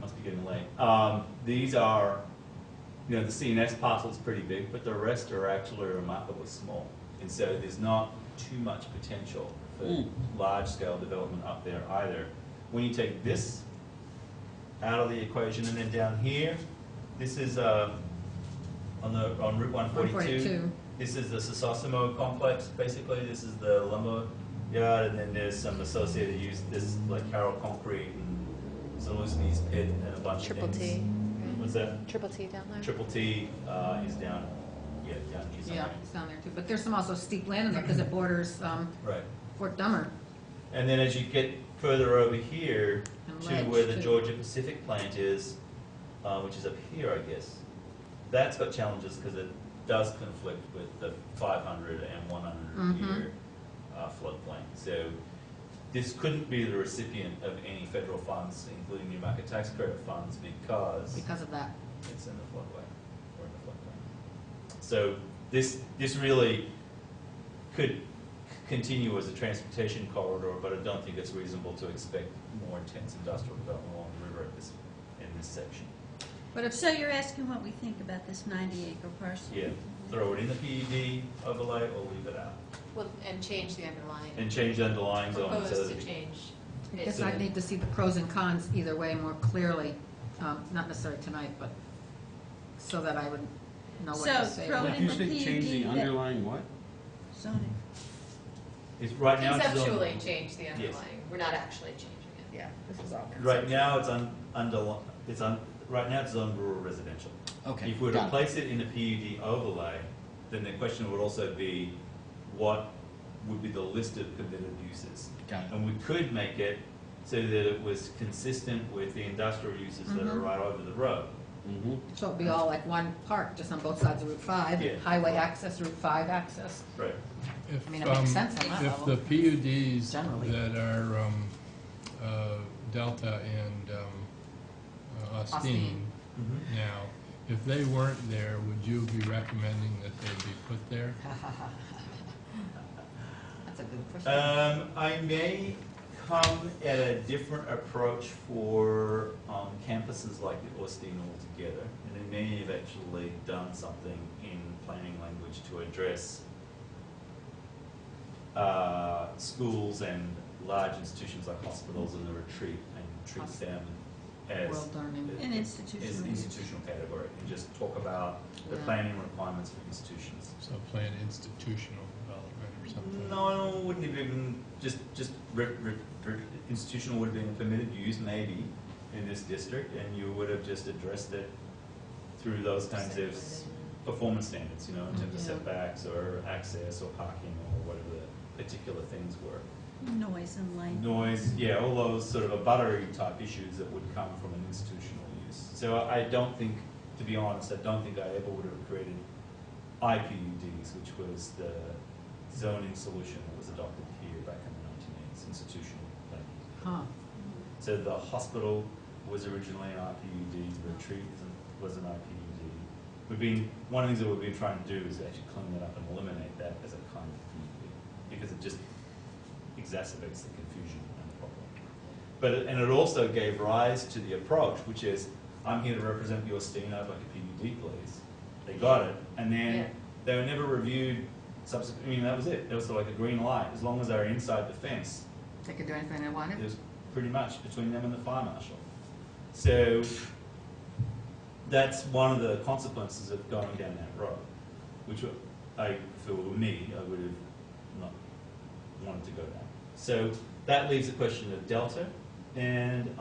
Must be getting late. These are, you know, the CNS parcel is pretty big, but the rest are actually remarkably small. And so there's not too much potential for large-scale development up there either. When you take this out of the equation, and then down here, this is on Route 142. 142. This is the Asamoah Complex, basically. This is the lumber yard, and then there's some associated use. This like Carroll Concrete and Zaluski's Pit and a bunch Triple of things. T. What's that? Triple T down there. Triple T is down, down here yeah, somewhere. it's down there too. But there's some also steep land in there because it borders Right. Fort Dummer. And then as you get further over here And to Ledge, where the too. Georgia Pacific plant is, which is up here, I guess, that's got challenges because it does conflict with the 500 and 100 year floodplain. So this couldn't be the recipient of any federal funds, including new market tax credit funds, because Because of that. it's in the floodway, or in the floodplain. So this really could continue as a transportation corridor, but I don't think it's reasonable to expect more intense industrial development along the river in this section. But if so, you're asking what we think about this 90-acre parcel? Yeah, throw it in the PUD overlay or leave it out, Well, and change the underlying. and change the underlying zone. Propose so to that change. I guess So- I'd need to see the pros and cons either way more clearly, not necessarily tonight, but so that I would know what to So say. throw it in You the say change the PUD that- underlying what? zoning. It's right now. it's zoned- Conceptually change the underlying. We're not actually changing it. Yeah, this is all. Right now, right now it's on rural residential. Okay, If we were to got it. place it in the PUD overlay, then the question would also be, what would be the list of permitted uses? Got it. And we could make it so that it was consistent with the industrial uses that are right over the road. Mm-hmm. So it'd be all like one park, just on both sides of Route 5, Yeah. highway access, Route 5 access. Right. If, I mean, it makes sense on that If level. the PUDs Generally. that are Delta and Austin Austin. now, if they weren't there, would you be recommending that they be put there? That's a good question. I may come at a different approach for campuses like the Austin altogether, and they may have actually done something in planning language to address schools and large institutions like hospitals and the retreat, and treat them as World learning. An institutional as an use. institutional category, and just talk about the Yeah. planning requirements for institutions. So plan institutional development or something? No, it wouldn't have even, just institutional would have been a permitted use maybe in this district, and you would have just addressed it through those kinds of performance standards, you know, in terms of Yeah. setbacks or access or parking or whatever the particular things were. Noise and light. Noise, yeah, all those sort of a buttery type issues that would come from an institutional use. So I don't think, to be honest, I don't think I ever would have created IPUDs, which was the zoning solution that was adopted here back in the 1980s, institutional planning. Huh. So the hospital was originally an IPUD, the retreat was an IPUD. One of the things that we've been trying to do is actually clean that up and eliminate that as a kind of PUD, because it just exacerbates the confusion and the problem. And it also gave rise to the approach, which is, I'm here to represent your Austin, I'd like a PUD, please. They got it, and then Yeah. they were never reviewed subsequently. I mean, that was it. It was like a green light. As long as they were inside the fence, They could do anything they wanted? it was pretty much between them and the fire marshal. So that's one of the consequences of going down that road, which if it were me, I would have not wanted to go down. So that leaves the question of Delta, and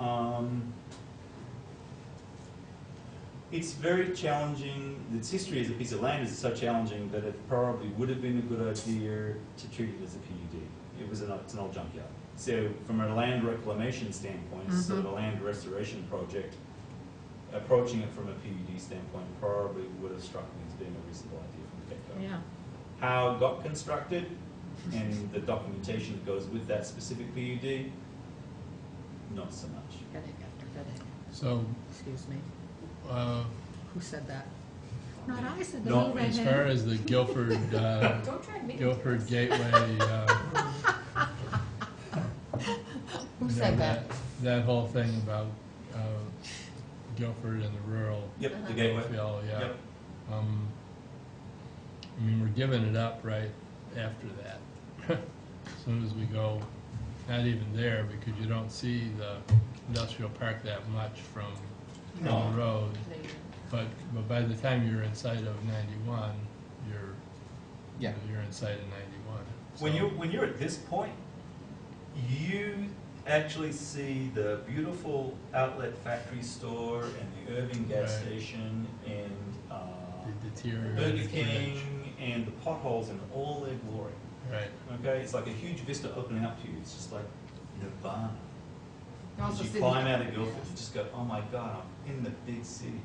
It's very challenging. Its history as a piece of land is so challenging that it probably would have been a good idea to treat it as a PUD. It's an old junkyard. So from a land reclamation standpoint, sort of a land restoration project, approaching it from a PUD standpoint probably would have struck me as being a reasonable idea from the get-go. Yeah. How it got constructed and the documentation that goes with that specific PUD, not so much. Headache after headache. So, Excuse me. Who said that? Not I said the No, little as redhead. far as the Guilford, Don't try me. Guilford Gateway, Who you know, said that? that whole thing about Guilford and the rural Yep, the gateway. feel, yeah. Yep. I mean, we're giving it up right after that. As soon as we go, not even there, because you don't see the industrial park that much from No. the road. But by the time you're in sight of 91, Yeah. you're in sight of 91. When you're at this point, you actually see the beautiful outlet factory store and the Irving gas Right. station and The deteriorated Burger image. King and the potholes in all their glory. Right. Okay, it's like a huge vista opening up to you. It's just like nirvana. You also As you see climb the- out of Guilford, you just go, oh my God, I'm in the big city.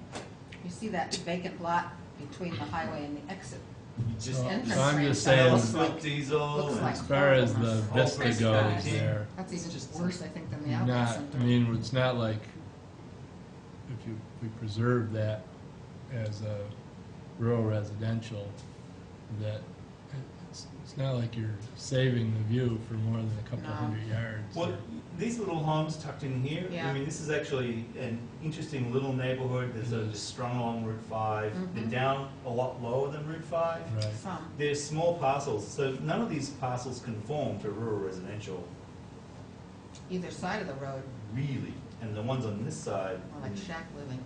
You see that vacant lot between the highway and the exit. You just So entrance so I'm ramp just sail saying, like- spilt diesel. looks and- like as far as the horribleness. vista Christmas goes trees. there, That's even just- worse, I think, than the outlet not, center. I mean, it's not like, if we preserve that as a rural residential, that it's not like you're saving the view for more than a couple No. hundred yards. Well, these little homes tucked in here, Yeah. I mean, this is actually an interesting little neighborhood. There's just strung along Route 5. They're Mhm. down a lot lower than Route 5. Right. Some. They're small parcels, so none of these parcels conform to rural residential, Either side of the road, really. And the ones on this side, more like shack living.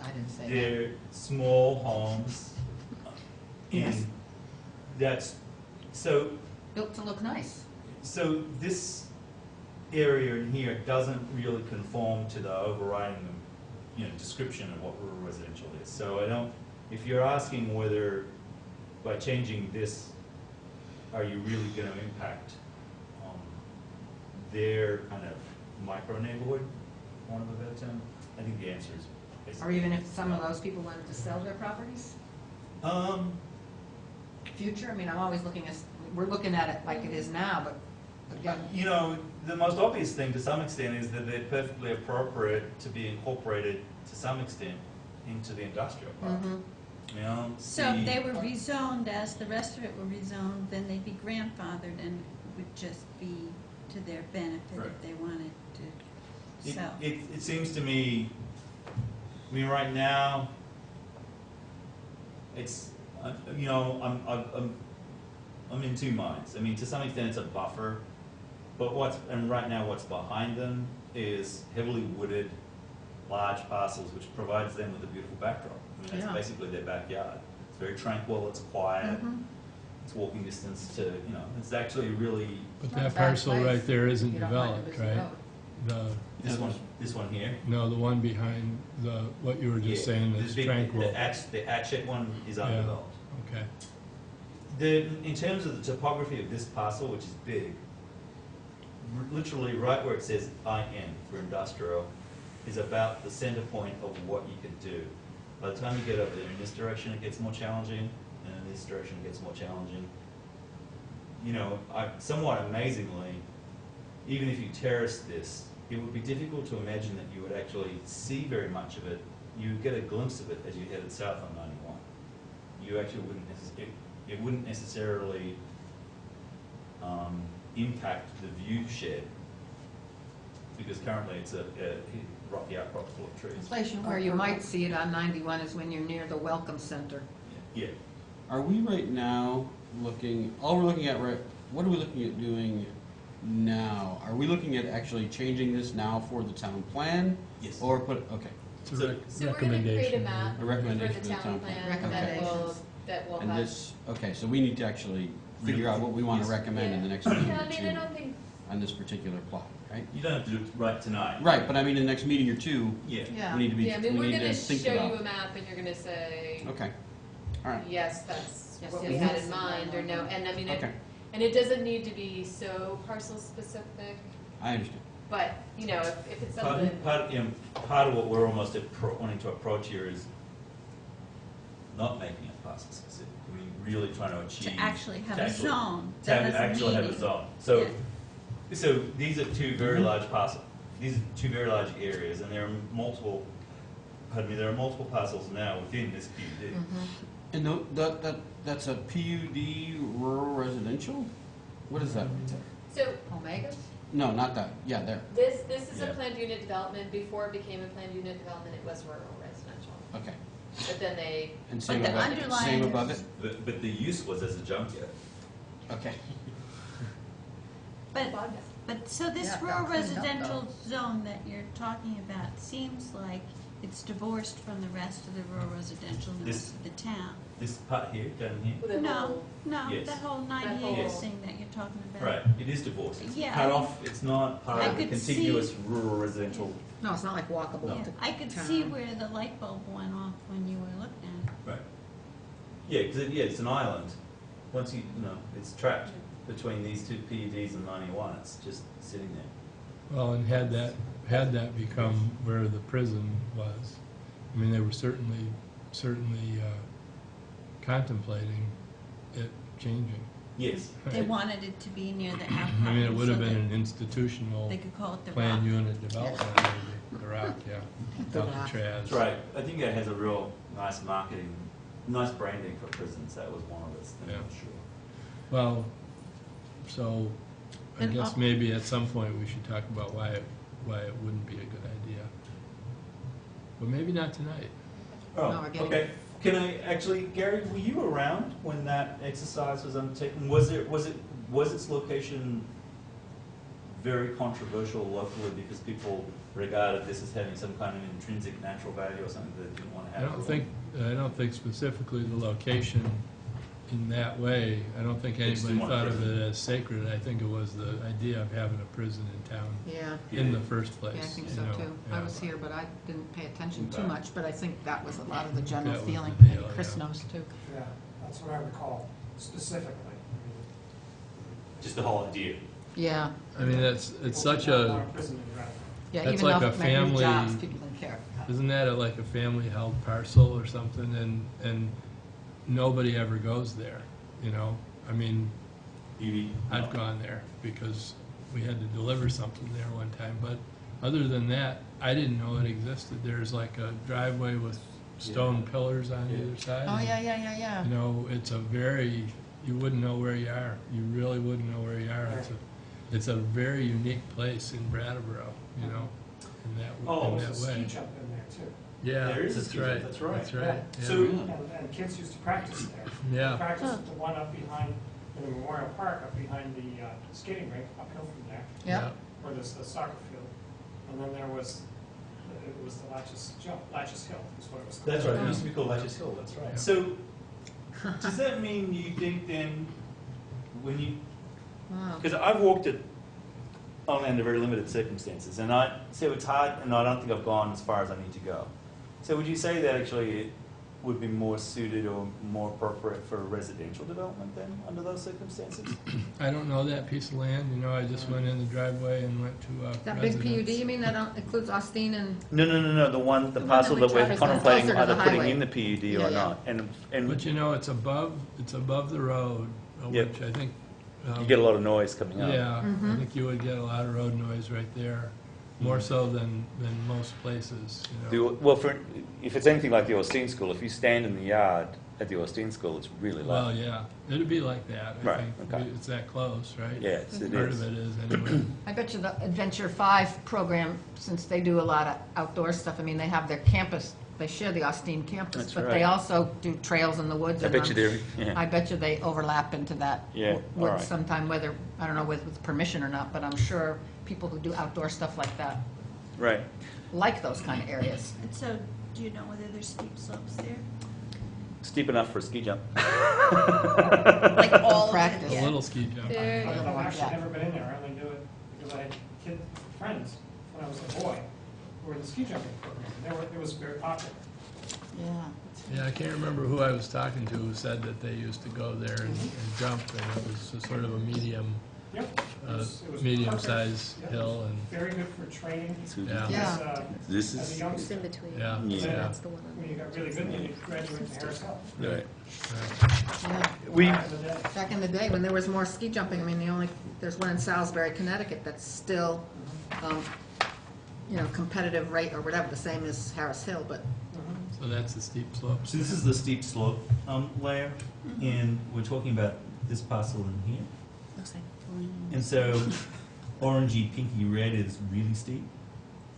I didn't say that. they're small homes. Yes. And that's, so Built to look nice. So this area in here doesn't really conform to the overriding, description of what rural residential is. So I don't, if you're asking whether by changing this, are you really gonna impact their kind of micro neighborhood, for want of a better term, I think the answer is basically. Or even if some of those people wanted to sell their properties? Future, I mean, I'm always looking at, we're looking at it like it is now, but again, The most obvious thing to some extent is that they're perfectly appropriate to be incorporated to some extent into the industrial park. mhm. So if they were rezoned as the rest of it were rezoned, then they'd be grandfathered and it would just be to their benefit Right. if they wanted to It, sell. it seems to me, I mean, right now, it's, I'm in two minds. I mean, to some extent, it's a buffer, but right now, what's behind them is heavily wooded, large parcels, which provides them with a beautiful backdrop. I mean, that's Yeah. basically their backyard. It's very tranquil, it's quiet, Mhm. it's walking distance to, it's actually really, But Not a that bad parcel place. right there isn't You don't mind a developed, busy right? road. this one here. No, the one behind what you were just Yeah, saying the is big- tranquil. The Atchett one is Yeah. undeveloped. Okay. In terms of the topography of this parcel, which is big, literally right where it says IN for industrial is about the center point of what you could do. By the time you get over there in this direction, it gets more challenging, and in this direction, it gets more challenging. Somewhat amazingly, even if you terrace this, it would be difficult to imagine that you would actually see very much of it. You would get a glimpse of it as you headed south on 91. You actually it wouldn't necessarily impact the view shed, because currently it's a rocky outcrop full of The trees. place where you might see it on 91 is when you're near the Welcome Center. Yeah. Are we right now looking, all we're looking at, what are we looking at doing now? Are we looking at actually changing this now for the town plan? Yes. Or okay. It's a So- So we're gonna create a map A for recommendation the town plan that will, Recommendations. that will And have. this, okay, so we need to actually figure out what we want to Yes. recommend in the next Yeah. meeting No, or I mean, two I don't think, on this particular plot, right? right? You don't have to do it right tonight. Right, but I mean, in the next meeting or two, Yeah. we need to be, Yeah, I mean, we we're need gonna to think show you about. a map and you're gonna say, Okay, all right. yes, that's Yes, what yes, we had yes. in mind, or no, and I mean, Okay. and it doesn't need to be so parcel specific, I understand. but, you know, if it's Part, something. part of what we're almost wanting to approach here is not making it parcel specific. I mean, really trying to achieve. To actually have to a actually- zone To that have, has a actually have a meaning. zone. Yeah. So these are two very large parcels. These are two very large areas, and there are multiple, there are multiple parcels now within this PUD. And that's a PUD rural residential? What is that? So Omegas? No, not that, yeah, there, this is a Yeah. planned unit development. Before it became a planned unit development, it was rural residential. okay. But then they, And same the above, underlying same is- above it? But the use was as a junkyard. Okay. But so this Yeah, rural got cleaned up, residential zone that you're talking about seems like it's divorced from the rest of the rural residential in the This- rest of the town. This part here, down here. with a No, whole, no, Yes. that whole 90 whole- acres thing that you're talking about. Right, it is divorced. It's Yeah, cut I mean, off, it's not part I of the could see- contiguous rural residential. No, it's not like walkable Yeah, to I could see town. where the light bulb went off when you were looking at it. Right. Yeah, because it's an island. Once you know, it's trapped between these two PUDs and 91. It's just sitting there. Well, and had that become where the prison was, I mean, they were certainly contemplating it changing. Yes. They wanted it to be near the outhouse. I mean, it would have so been that an institutional they could call it the planned Rock. unit development, maybe, the Rock, yeah. The Out in Rock. Traz. That's right. I think it has a real nice marketing, nice branding for prisons. That was one of its things, Yeah. I'm sure. Well, so I And guess al- maybe at some point we should talk about why it wouldn't be a good idea. But maybe not tonight. No, Oh, we're getting- okay. Can I actually, Gary, were you around when that exercise was undertaken? Was its location very controversial locally because people regarded this as having some kind of intrinsic natural value or something that they didn't want to I have? don't think specifically the location in that way. I don't think They just anybody didn't want thought of prison. it as sacred. I think it was the idea of having a prison in town Yeah, in the first place. yeah, I think you so know, too. I yeah. was here, but I didn't pay attention too Okay. much, but I think that was a lot of the general That was the feeling. deal, Maybe Chris yeah. knows too. Yeah, that's what I recall specifically. Just the whole idea. Yeah, I mean, it's such People did not a, want prison in Brattleboro. yeah, That's even like though a it meant new family- jobs, people didn't care. isn't that like a family-held parcel or something? And nobody ever goes there, you know? I mean, I've gone there because we had to deliver something there one time, but other than that, I didn't know it existed. There's like a driveway with stone pillars on Yeah. either side. Oh, yeah, yeah, yeah, yeah. You know, you wouldn't know where you are. You really wouldn't know where you are. It's a very unique place in Brattleboro, you know, in Oh, that There's a ski way. jump in there too. Yeah, There is a that's ski jump, right. that's right. That's right, yeah. So- And kids used to practice there. Yeah. They practiced at the one up behind, in the Memorial Park, up behind the skating rink, uphill from there, Yeah, where there's the soccer field. And then there was, it was the Latches Hill is what it was called. That's right, it used to be called Latches Hill, that's right. Yeah. So, does that mean you think then, when you, wow. because I've walked it only under very limited circumstances, and so it's hard, and I don't think I've gone as far as I need to go. So would you say that actually it would be more suited or more appropriate for residential development then, under those circumstances? I don't know that piece of land, you know, I just went in the driveway and went to That big PUD, residence. you mean that includes Austin and, No, the The one parcel that that we we're traversed, contemplating closer to the either putting highway. in the PUD Yeah, or yeah. not, and But you know, it's above the road, Yep. which I think. you get a lot of noise coming up. Yeah, I Mhm. think you would get a lot of road noise right there, more so than most places, you know. Well, if it's anything like the Austin School, if you stand in the yard at the Austin School, it's really Well, loud. yeah, it'd be like that, I Right, think. okay. It's that close, right? Yes, it Part is. of it is anyway. I bet you the Adventure 5 program, since they do a lot of outdoor stuff, I mean, they have their campus, they share the Austin campus, That's but they right. also do trails in the woods. I and bet you I'm- do, yeah. I bet you they overlap into that Yeah, all woods right. sometime, whether, I don't know, with permission or not, but I'm sure people who do outdoor stuff like that Right. like those kind of areas. And so, do you know whether there's steep slopes there? Steep enough for a ski jump. Like all of it? Practice. A Yeah. little ski jump. there, I've Yeah. actually never been in there, I only knew it because I had friends when I was a boy who were in the ski jumping program. It was very popular. Yeah. Yeah, I can't remember who I was talking to who said that they used to go there and jump, and it was a sort of a Yep. It was medium-sized perfect. Yep. hill, and, Very good for training. yeah. Yeah. This As a is, It's youngster, in between. Yeah. So Yeah. that's the one on when you got really good, then you graduate to Harris Hill. right. Yeah. We, Back in the day. Back in the day, when there was more ski jumping, I mean, there's one in Salisbury, Connecticut, that's still, competitive rate or whatever, the same as Harris Hill, but So that's the steep slope. So this is the steep slope layer, and we're talking about this parcel in here. Looks like green. And so orangey, pinky red is really steep,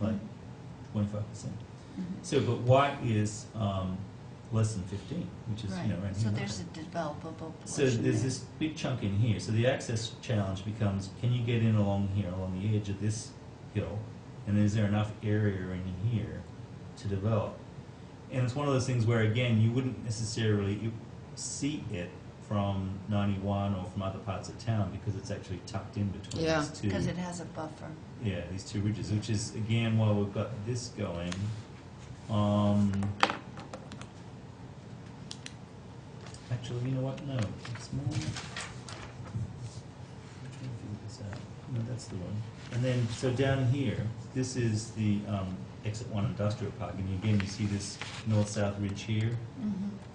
like 25%. So, but white is less than 15, which is, right here. So there's a developable So portion there's there. this big chunk in here. So the access challenge becomes, can you get in along here, along the edge of this hill? And is there enough area in here to develop? And it's one of those things where, again, you wouldn't necessarily see it from 91 or from other parts of town because it's actually tucked in between Yeah. these two. Because it has a buffer. Yeah, these two ridges, which is, again, while we've got this going, actually, you know what, no, it's more, I'm trying to figure this out. No, that's the one. And then, so down here, this is the exit 1 industrial park, and again, you see this north-south ridge here,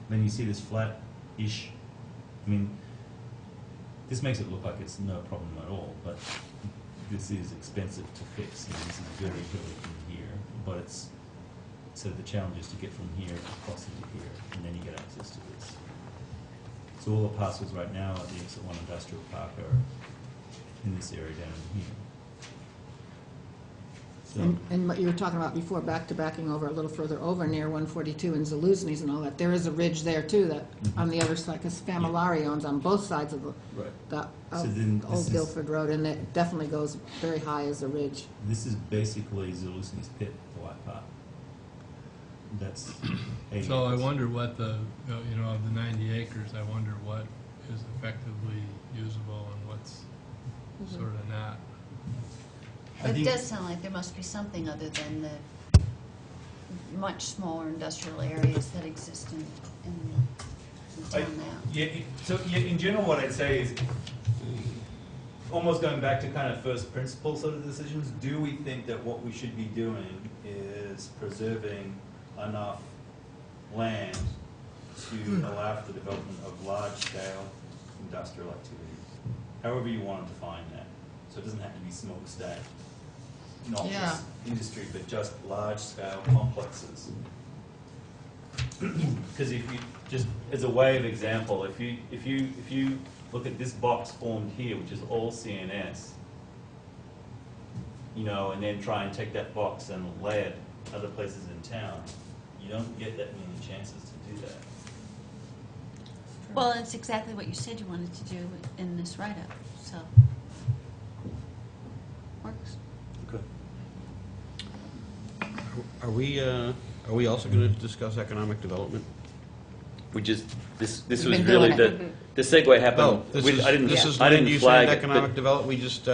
then you see this flat-ish, I mean, this makes it look like it's no problem at all, but this is expensive to fix, and this is very hilly from here, but it's, so the challenge is to get from here across into here, and then you get access to this. So all the parcels right now at the exit 1 industrial park are in this area down here. So, and what you were talking about before, backing over a little further over near 142 and Zaluzni's and all that, there is a ridge there too, that on the other side, because Familari owns on both sides of right. the So then this old is- Guilford Road, and it definitely goes very high as a ridge. This is basically Zaluzni's pit, the white part. That's 80 So I acres. wonder what of the 90 acres, I wonder what is effectively usable and what's sort of not. I It think- does sound like there must be something other than the much smaller industrial areas that exist in town now. Yeah, in general, what I'd say is, almost going back to kind of first principle sort of decisions, do we think that what we should be doing is preserving enough land to allow for the development of large-scale industrial activity, however you want to define that. So it doesn't have to be smokestack, not Yeah. just industry, but just large-scale complexes. Because if you, just as a way of example, if you look at this box formed here, which is all CNS, and then try and take that box and lay it other places in town, you don't get that many chances to do that. Well, it's exactly what you said you wanted to do in this write-up, so. Works. Okay. Are we also going to discuss economic development? We just, this We've was been really doing the segue happened. Oh, this is, I didn't, this is I land didn't use flag and it, but economic development, we just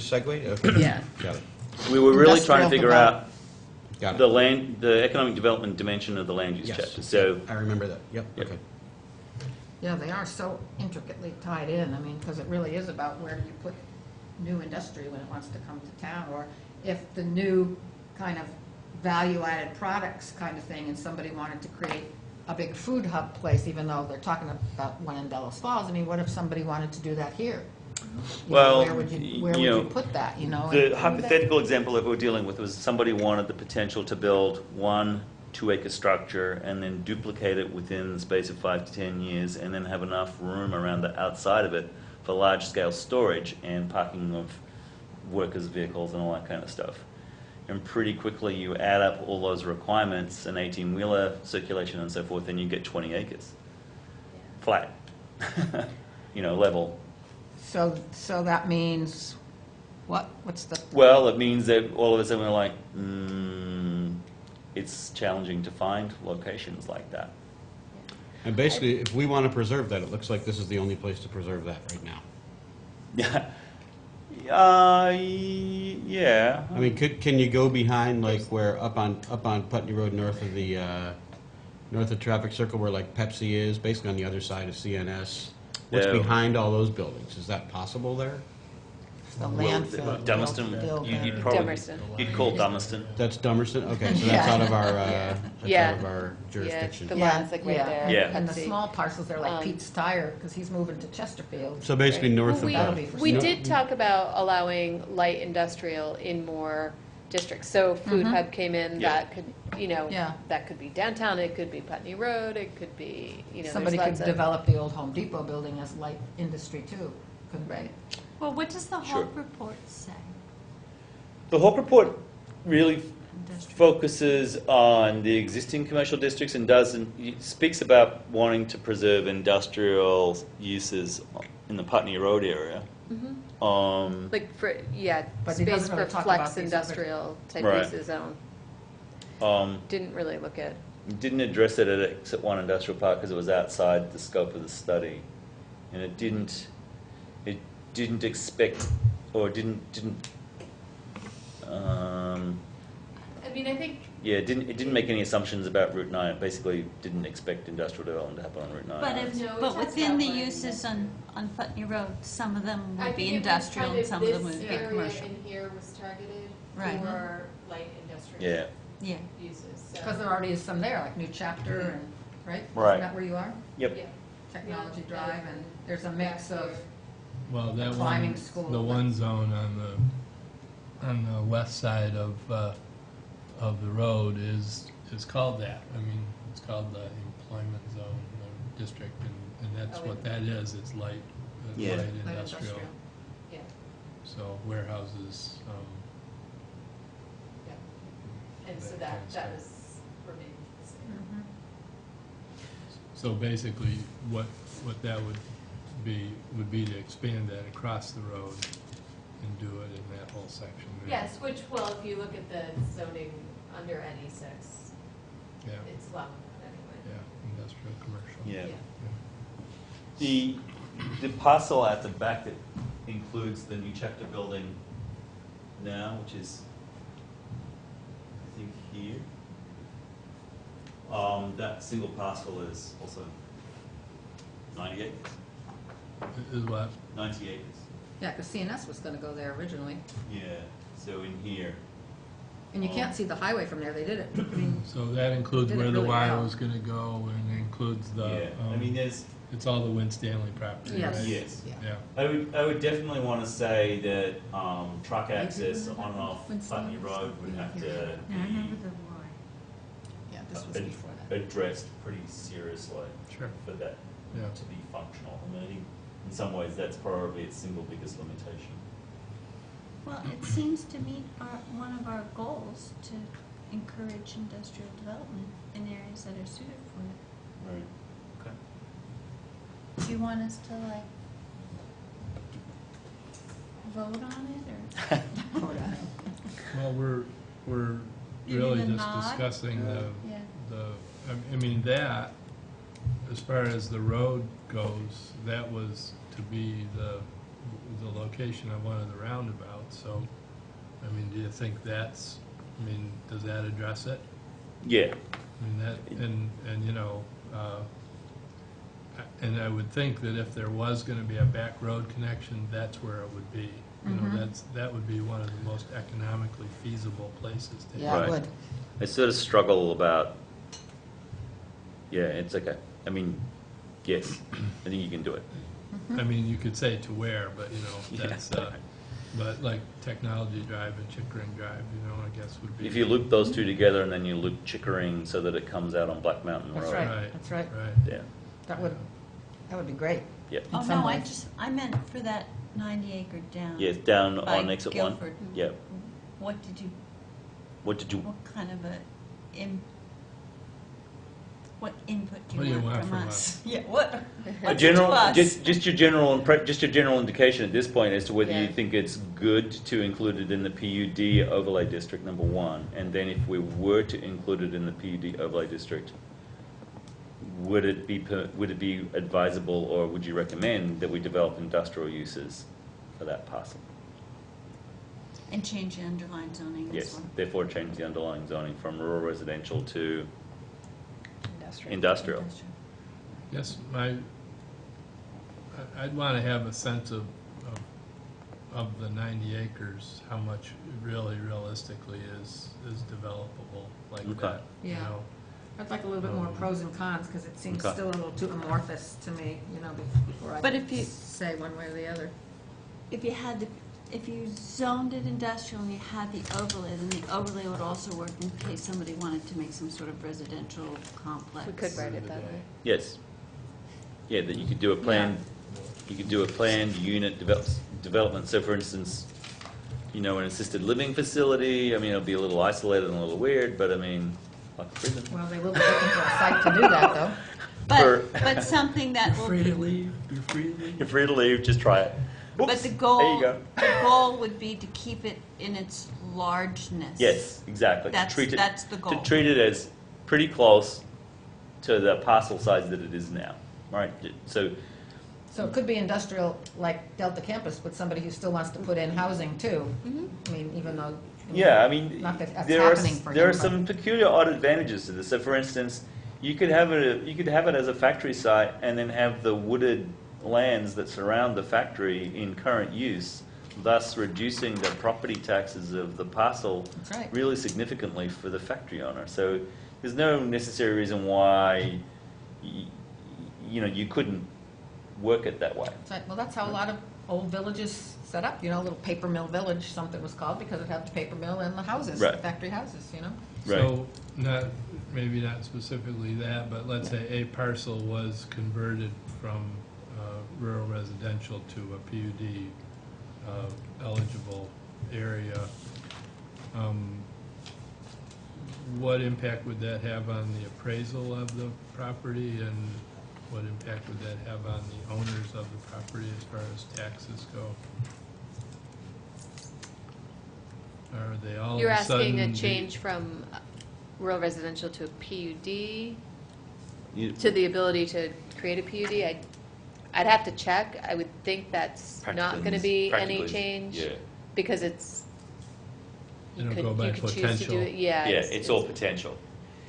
segued? Okay. Yeah. Got it, we were really trying to Industrial figure out got the it. the economic development dimension of the land use Yes. chapter. So, I remember that, yep, Yep. okay. Yeah, they are so intricately tied in, I mean, because it really is about where do you put new industry when it wants to come to town, or if the new kind of value-added products kind of thing, and somebody wanted to create a big food hub place, even though they're talking about one in Bellows Falls, I mean, what if somebody wanted to do that here? You know, Well, where would you you know, put that, you know? the and- hypothetical example that we were dealing with was somebody wanted the potential to build 1 2-acre structure and then duplicate it within the space of 5 to 10 years, and then have enough room around the outside of it for large-scale storage and parking of workers' vehicles and all that kind of stuff. And pretty quickly you add up all those requirements, an 18-wheeler circulation and so forth, and you get 20 acres. Flat. Level. So that means, what? What's the? Well, it means that all of a sudden we're like, it's challenging to find locations like that. And basically, if we want to preserve that, it looks like this is the only place to preserve that right now. Yeah. Yeah. I mean, can you go behind, like, where, up on Putney Road, north of Traffic Circle, where like Pepsi is, basically on the other side of CNS? What's Yeah. behind all those buildings? Is that possible there? The Well, landfill. Dummerston, Build you'd there. probably, Dummerston. you'd call Dummerston. That's Dummerston? Okay, so Yeah. that's out of our, Yeah. jurisdiction. The land's like right Yeah, there. and- Yeah. And the See. small parcels, they're like Um, Pete's Tire, because he's moving to Chesterfield. So basically Right. north Well, of That'll that. be for We sale. did talk about allowing light industrial in more districts. So Food Mhm. Hub came in, Yeah. that could, Yeah. that could be downtown, it could be Putney Road, it could be, there's Somebody could lots of. develop the old Home Depot building as light industry too, couldn't Right. they? Well, what does the Sure. Hawk report say? The Hawk report really Industrial. focuses on the existing commercial districts and it speaks about wanting to preserve industrial uses in the Putney Road area. Mhm. Like, For, But he space doesn't for really talk flex about these other- industrial type Right. uses zone. Didn't really look at, didn't address it at Exit 1 Industrial Park because it was outside the scope of the study, and it didn't expect or didn't. I think. Yeah, it didn't make any assumptions about Route 9. It basically didn't expect industrial development to happen on Route 9. But No, it but talks within about the light uses on Putney Road, some of them I would be think it was industrial kind and of some of them this would be area commercial. in here was targeted Right. for light industrial Yeah. Yeah. uses, so. Because there already is some there, like New Chapter and, right? Right. Isn't that where you are? Yep. Yeah. Technology Yeah. Drive, and there's a mix of, Well, that climbing one, school. the one zone on the west side of the road is called that. I mean, it's called the employment zone or district, and that's Oh, what that is. It's light, Yeah. light light industrial. industrial. Yeah, So warehouses, yeah. And so That that kind of stuff. was remained the same. so basically, what that would be to expand that across the road and do it in that whole section there. Yes, which, well, if you look at the zoning under NE6, Yeah, it's allowing that anyway. yeah, industrial, commercial. Yeah. Yeah. The parcel at the back that includes the New Chapter building now, which is, I think, here. That single parcel is also 90 acres. Is what? 90 acres. yeah, because CNS was gonna go there originally. Yeah. So in here. And you can't see the highway from there, they did it. I mean, So that includes Did it where the really wire well. was gonna go, and it includes the, Yeah. I mean, there's. it's all the Win Stanley property, right? Yes. Yes. Yeah. Yeah, I would definitely want to say that truck access remember on and off when Putney Steve Road was would have to Yeah, I remember the why. Yeah, this was be before that. addressed pretty seriously sure, for that yeah. to be functional. I mean, I think in some ways that's probably its single biggest limitation. Well, it seems to meet one of our goals to encourage industrial development in areas that are suited for it. Right. Okay. Do you want us to like vote on it or? Well, we're You really need a just nod? discussing Yeah. I mean, that, as far as the road goes, that was to be the location of one of the roundabouts, so, I mean, do you think does that address it? Yeah. I mean, that, and you know, and I would think that if there was gonna be a back road connection, that's where it would be. You know, that would be one of the most economically feasible places to. Yeah, it Right. would. I sort of struggle about. Yeah, it's okay. I mean, yes, I think you can do it. I mean, you could say to where, but, you know, Yeah. that's, but like Technology Drive and Chickering Drive, you know, I guess would be. If you loop those two together and then you loop Chickering so that it comes out on Black Mountain Road. That's right, that's right. Right. Yeah. That would be great. Yeah. Oh, some no, ways. I meant for that 90 acre down. Yes, down by on exit 1. Guilford. Yeah. What What did you? kind of what input do What do you you want want from from us? Yeah, what? A what's it general, to us? just your general indication at this point as to whether you Yeah. think it's good to include it in the PUD overlay district, number one, and then if we were to include it in the PUD overlay district, would it be advisable, or would you recommend that we develop industrial uses for that parcel? And change the underlying zoning as Yes, well. therefore change the underlying zoning from rural residential to industrial. Yes, I'd want to have a sense of the 90 acres, how much really realistically is developable like Okay. that, you Yeah. know? I'd like a little bit more pros and cons, because it seems Okay. still a little too amorphous to me, you know, before I But can if you- say one way or the other. If you zoned it industrial and you had the overlay, then the overlay would also work in case somebody wanted to make some sort of residential complex. We could write it that way. Yes. Yeah, that you could do a planned, you could do a planned unit development. So for instance, you know, an assisted living facility, I mean, it'll be a little isolated and a little weird, but I mean, like a prison. Well, they will be looking for a site to do that, though. But something that will be, leave, you're free to leave. You're free to leave, just try it. but Oops, the There goal, you go. the goal would be to keep it in its largeness. Yes, exactly. To That's- treat it- that's the goal. To treat it as pretty close to the parcel size that it is now, right? So, So it could be industrial, like Delta Campus, with somebody who still wants to put in housing, too. I mean, even though. yeah, I mean, Not that that's there are, happening for there him, are but- some peculiar odd advantages to this. So for instance, you could have it as a factory site and then have the wooded lands that surround the factory in current use, thus reducing the property taxes of the parcel That's right. really significantly for the factory owner. So there's no necessary reason why you know, you couldn't work it that way. That's right. Well, that's how a lot of old villages set up, you know, little paper mill village, something was called, because it had the paper mill and the houses, Right. factory houses, you know? So, maybe not specifically that, but let's say a parcel was converted from rural residential to a PUD eligible area. What impact would that have on the appraisal of the property, and what impact would that have on the owners of the property as far as taxes go? Are they all of You're a sudden... asking a be- change from rural residential to a PUD, You- to the ability to create a PUD? I'd have to check. I would think that's not going to be any Practically, change. yeah. Because it's, It'll could- go by you could choose to do potential. it, yeah. Yeah, it's all potential.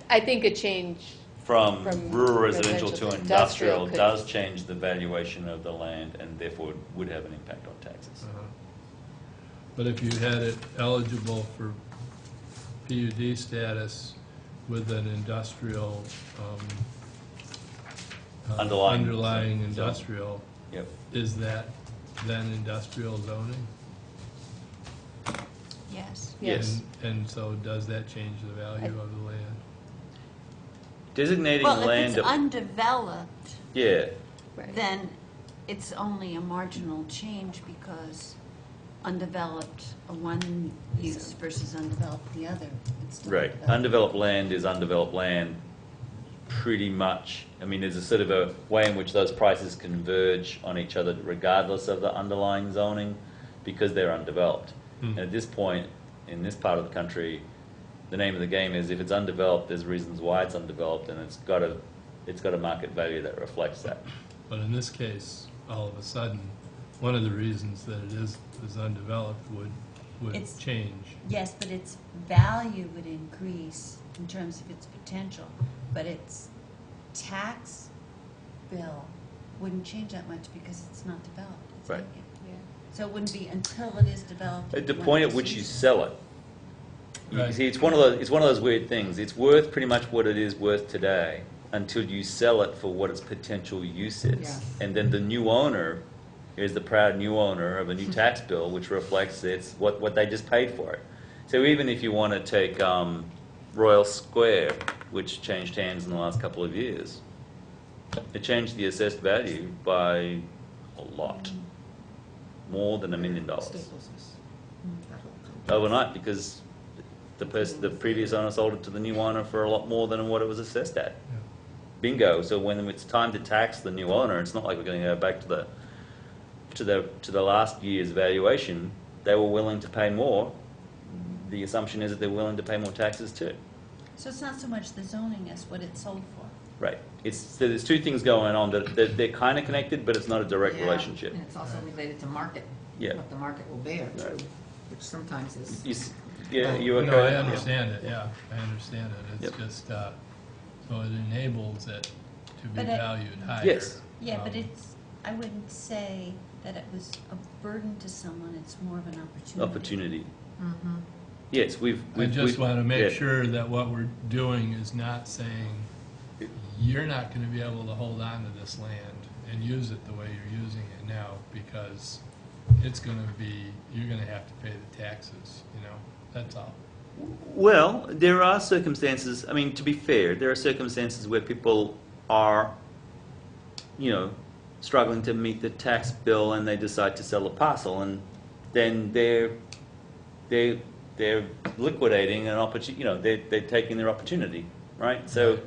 I think a change, From From rural residential residential to to industrial industrial could- does change the valuation of the land and therefore would have an impact on taxes. Uh-huh. But if you had it eligible for PUD status with an industrial, Underlying underlying zone. industrial, Yep. is that then industrial zoning? Yes. yes. And so does that change the value of the land? Designating Well, if land, it's undeveloped, yeah, Right. then it's only a marginal change because undeveloped one use versus undeveloped the other. It's still right. undeveloped. Undeveloped land is undeveloped land pretty much. I mean, there's a sort of a way in which those prices converge on each other regardless of the underlying zoning because they're undeveloped. Hmm. And at this point, in this part of the country, the name of the game is if it's undeveloped, there's reasons why it's undeveloped, and it's got a market value that reflects that. But in this case, all of a sudden, one of the reasons that it is undeveloped would It's- change. Yes, but its value would increase in terms of its potential, but its tax bill wouldn't change that much because it's not developed. It's Right. vacant. Yeah. So it wouldn't be until it is developed. At the when point at it's which you used. sell it, you Right. see, it's one of those weird things. It's worth pretty much what it is worth today until you sell it for what its potential use is. Yes. And then the new owner is the proud new owner of a new tax bill, which reflects what they just paid for it. So even if you want to take Royal Square, which changed hands in the last couple of years, it changed the assessed value by a lot, more than $1 million Staples is- that whole complex. overnight because the previous owner sold it to the new owner for a lot more than what it was assessed at. Yeah. Bingo. So when it's time to tax the new owner, it's not like we're going to go back to the last year's valuation. They were willing to pay more. The assumption is that they're willing to pay more taxes too. So it's not so much the zoning as what it's sold for. Right. So there's two things going on that they're kind of connected, but it's not a direct Yeah, relationship. And it's also related to market. Yeah. What the market will bear, too. which sometimes is. Yeah, you No, okay? I understand it, yeah, I understand it. It's Yep. just, so it enables it to be But it- valued higher. Yes. Yeah, but Um, it's, I wouldn't say that it was a burden to someone, it's more of an opportunity. Opportunity. Mhm. Yes, we've. I just want to make yeah. sure that what we're doing is not saying, you're not going to be able to hold on to this land and use it the way you're using it now, because it's going to be, you're going to have to pay the taxes, you know, that's all. Well, there are circumstances, I mean, to be fair, there are circumstances where people are, struggling to meet the tax bill and they decide to sell a parcel, and then they're liquidating an opportunity, they're taking their opportunity, right? So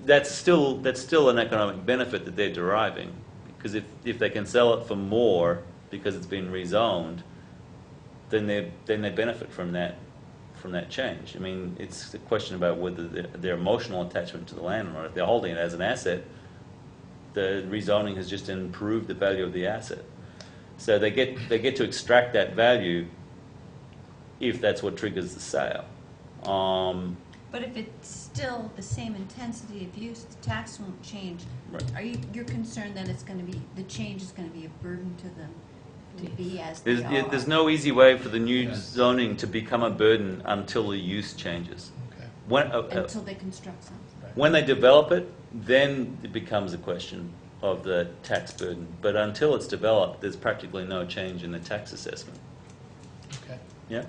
that's still an economic benefit that they're deriving, because if they can sell it for more because it's been rezoned, then they benefit from that change. I mean, it's a question about whether their emotional attachment to the land or not. If they're holding it as an asset, the rezoning has just improved the value of the asset. So they get to extract that value if that's what triggers the sale. But if it's still the same intensity of use, the tax won't change. Right. You're concerned that it's gonna be, the change is gonna be a burden to them to be as they There's are? no easy way for the new Yes. zoning to become a burden until the use changes. Okay. Until they construct something. When they develop it, then it becomes a question of the tax burden. But until it's developed, there's practically no change in the tax assessment. Okay, Yeah?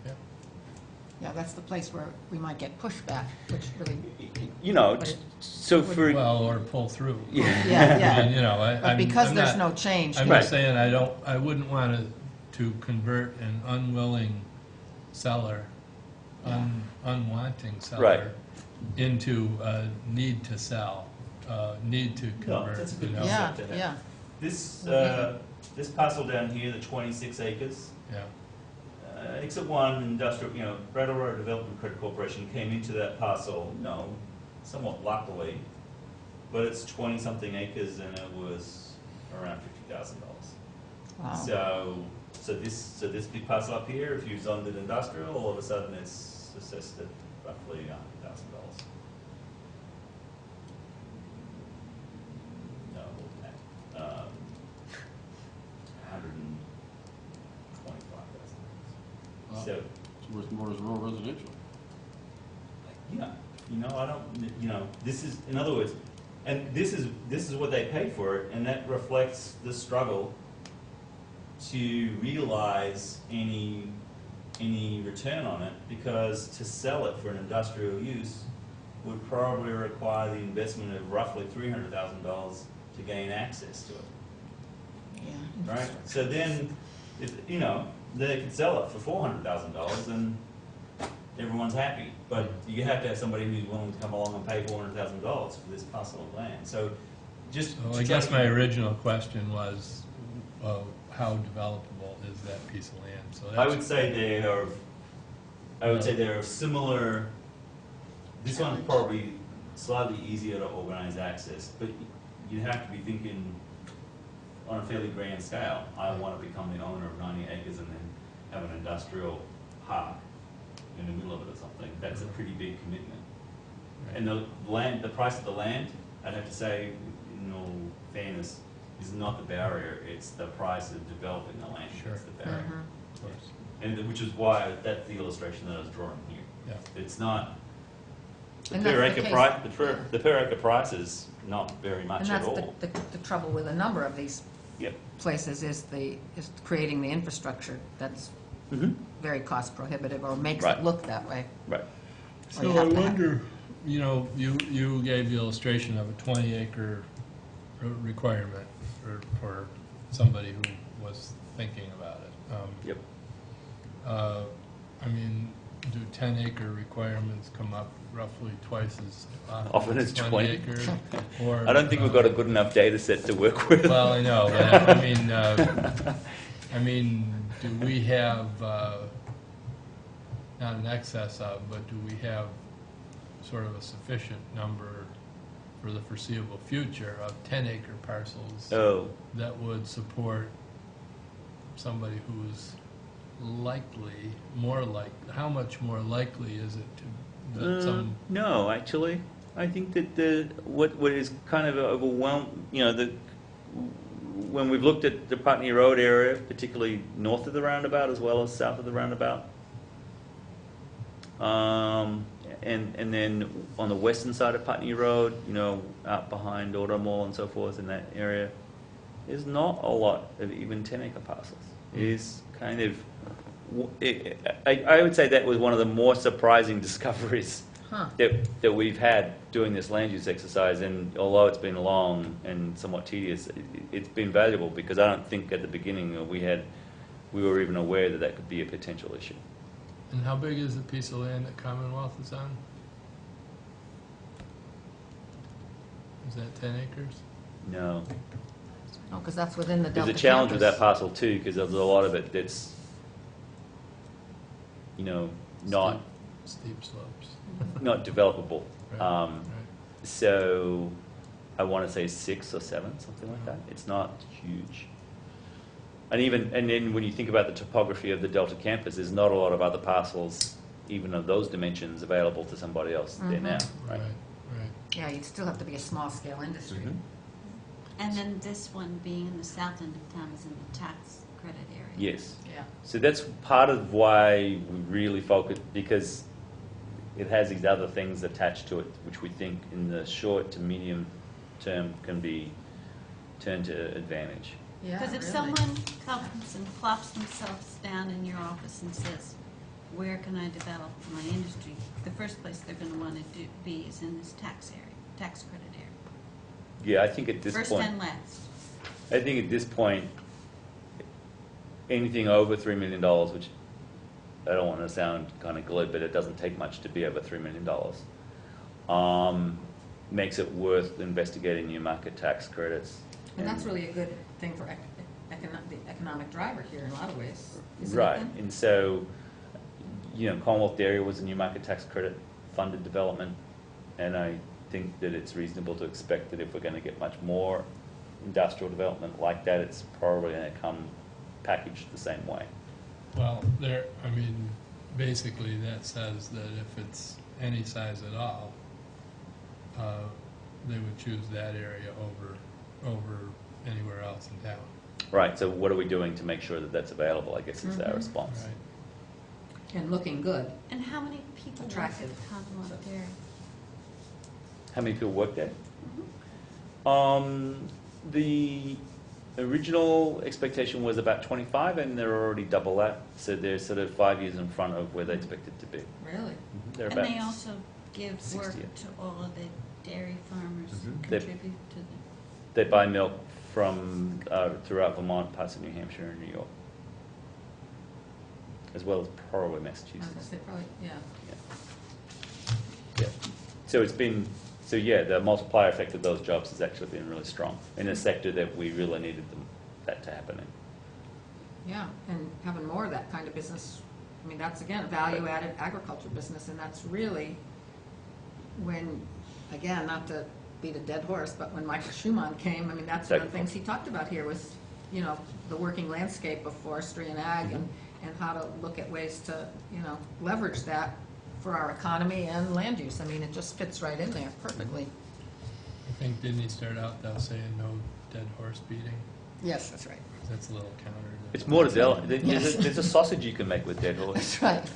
yeah. Yeah, that's the place where we might get pushback, which really, But it So for, Well, or pull through. yeah. yeah, And, yeah. you know, But because I'm there's not- no change. I'm Right. just saying, I wouldn't want to convert an unwilling seller, unwanting Right. seller into a need to sell, need to No, convert, that's a you good know? Yeah, concept to have. yeah. This parcel down here, the 26 acres, Yeah, Exit 1 Industrial, Brattleboro Development Credit Corporation came into that parcel, somewhat luckily, but it's 20-something acres and it was around $50,000. Wow. So this big parcel up here, if you zoned it industrial, all of a sudden it's assessed at roughly $100,000. No, more than that. 125,000. So, It's worth more as rural residential. I don't, this is, in other words, and this is what they paid for it, and that reflects the struggle to realize any return on it, because to sell it for an industrial use would probably require the investment of roughly $300,000 to gain access to it, Yeah. right? So then, they could sell it for $400,000 and everyone's happy, but you have to have somebody who's willing to come along and pay $400,000 for this parcel of land. So just. so to I try guess to- my original question was, how developable is that piece of land? So I that's- would say they are similar. This one's probably slightly easier to organize access, but you have to be thinking on a fairly grand scale. I want to become the owner of 90 acres and then have an industrial park in the middle of it or something. That's a pretty big commitment. And the price of the land, I'd have to say, in all fairness, is not the barrier. It's the price of developing the land Sure. that's the barrier. Mhm. Of course. And which is why that's the illustration that I was drawing here. Yeah. It's not, the And per that's acre the price, case. the per acre price is not very And much at that's all. the trouble with a number of these Yep. places is creating the infrastructure that's Mm-hmm. very cost prohibitive or makes Right. it look that way. Right. Or So you I have to have- wonder, you gave the illustration of a 20-acre requirement for somebody who was thinking about it. Yep. I mean, do 10-acre requirements come up roughly twice as Often as 20. acres? Or, I don't think we've got a good enough data set to work with. Well, I know, but I mean, do we have, not an excess of, but do we have sort of a sufficient number for the foreseeable future of 10-acre parcels Oh, that would support somebody who's how much more likely is it that some, No, actually, I think that what is kind of overwhelmed, when we've looked at the Putney Road area, particularly north of the roundabout as well as south of the roundabout, and then on the western side of Putney Road, out behind Auto Mall and so forth in that area, there's not a lot of even 10-acre parcels. It is kind of, I would say that was one of the more surprising discoveries that we've had doing this land use exercise, and although it's been long and somewhat tedious, it's been valuable because I don't think at the beginning we were even aware that could be a potential issue. and how big is the piece of land that Commonwealth is on? Is that 10 acres? No. Oh, because that's within the Delta There's a challenge with that campus. parcel too, because there's a lot of it that's, not Steep slopes. not developable. Right, right. So I want to say 6 or 7, something like that. It's not huge. And then when you think about the topography of the Delta campus, there's not a lot of other parcels, even of those dimensions, available to somebody else there now, Right, right? right. Yeah, you'd still have to be a small-scale industry. Mhm. And then this one being in the south end of town is in the tax credit area. Yes. Yeah. So that's part of why we really focus, because it has these other things attached to it, which we think in the short to medium term can be turned to advantage. Yeah, Because if really. someone comes and plops themselves down in your office and says, where can I develop my industry? The first place they're going to want to be is in this tax area, tax credit area. Yeah, I think at this First point, and last. I think at this point, anything over $3 million, which I don't want to sound kind of glib, but it doesn't take much to be over $3 million, makes it worth investigating new market tax credits. And that's really a good thing for the economic driver here in a lot of ways, isn't it Right, then? and so, Commonwealth Dairy was a new market tax credit funded development, and I think that it's reasonable to expect that if we're going to get much more industrial development like that, it's probably going to come packaged the same way. Well, basically that says that if it's any size at all, they would choose that area over anywhere else in town. Right, so what are we doing to make sure that that's available, I guess is our Mhm. response. Right. And looking good. And how many people work at Attractive. Commonwealth Dairy? How many people work there? The original expectation was about 25, and they're already double that, so they're sort of 5 years in front of where they expected to be. Really? They're And about they also give work 60. to all of the dairy farmers, They- contribute to the. They buy milk from throughout Vermont, parts of New Hampshire, and New York, as well as probably I was gonna Massachusetts. say probably, yeah. Yeah. So the multiplier effect of those jobs has actually been really strong in a sector that we really needed that to happen in. Yeah, and having more of that kind of business, I mean, that's again, a value-added agriculture business, and that's really when, again, not to beat a dead horse, but when Michael Schumann came, I mean, that's one of the things he talked about here was, the working landscape of forestry and ag and how to look at ways to, leverage that for our economy and land use. I mean, it just fits right in there perfectly. I think, didn't he start out though saying no dead horse beating? Yes, that's right. That's a little counter to. It's more to Yes. there's a sausage you can make with dead horse. That's right.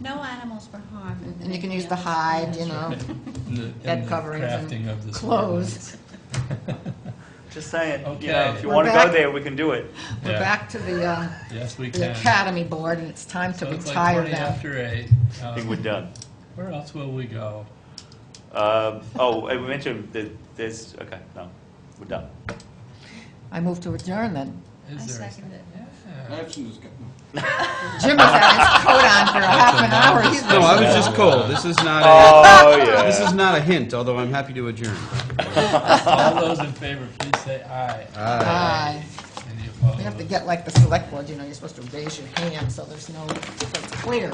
No animals were harmed. in the And you can making use the of this hide, plan. bed coverings and crafting of the clothes. Just saying, Okay. if you We're want to back. go there, we can do it. We're Yeah. back to the Yes, we the can. Academy Board, and it's time to So it's like retire 20 them. after 8. I think we're done. Where else will we go? We mentioned that there's, okay, no, we're done. I move to adjourn then. Is I there a second it. Yeah. Jim has had his coat on for a half an hour. He's No, I was just cold. This is not Oh, a, yeah. this is not a hint, although I'm happy to adjourn. All those in favor, please say aye. Aye. Any opposed? We have to get like the select board, you're supposed to raise your hand so there's no, so it's clear.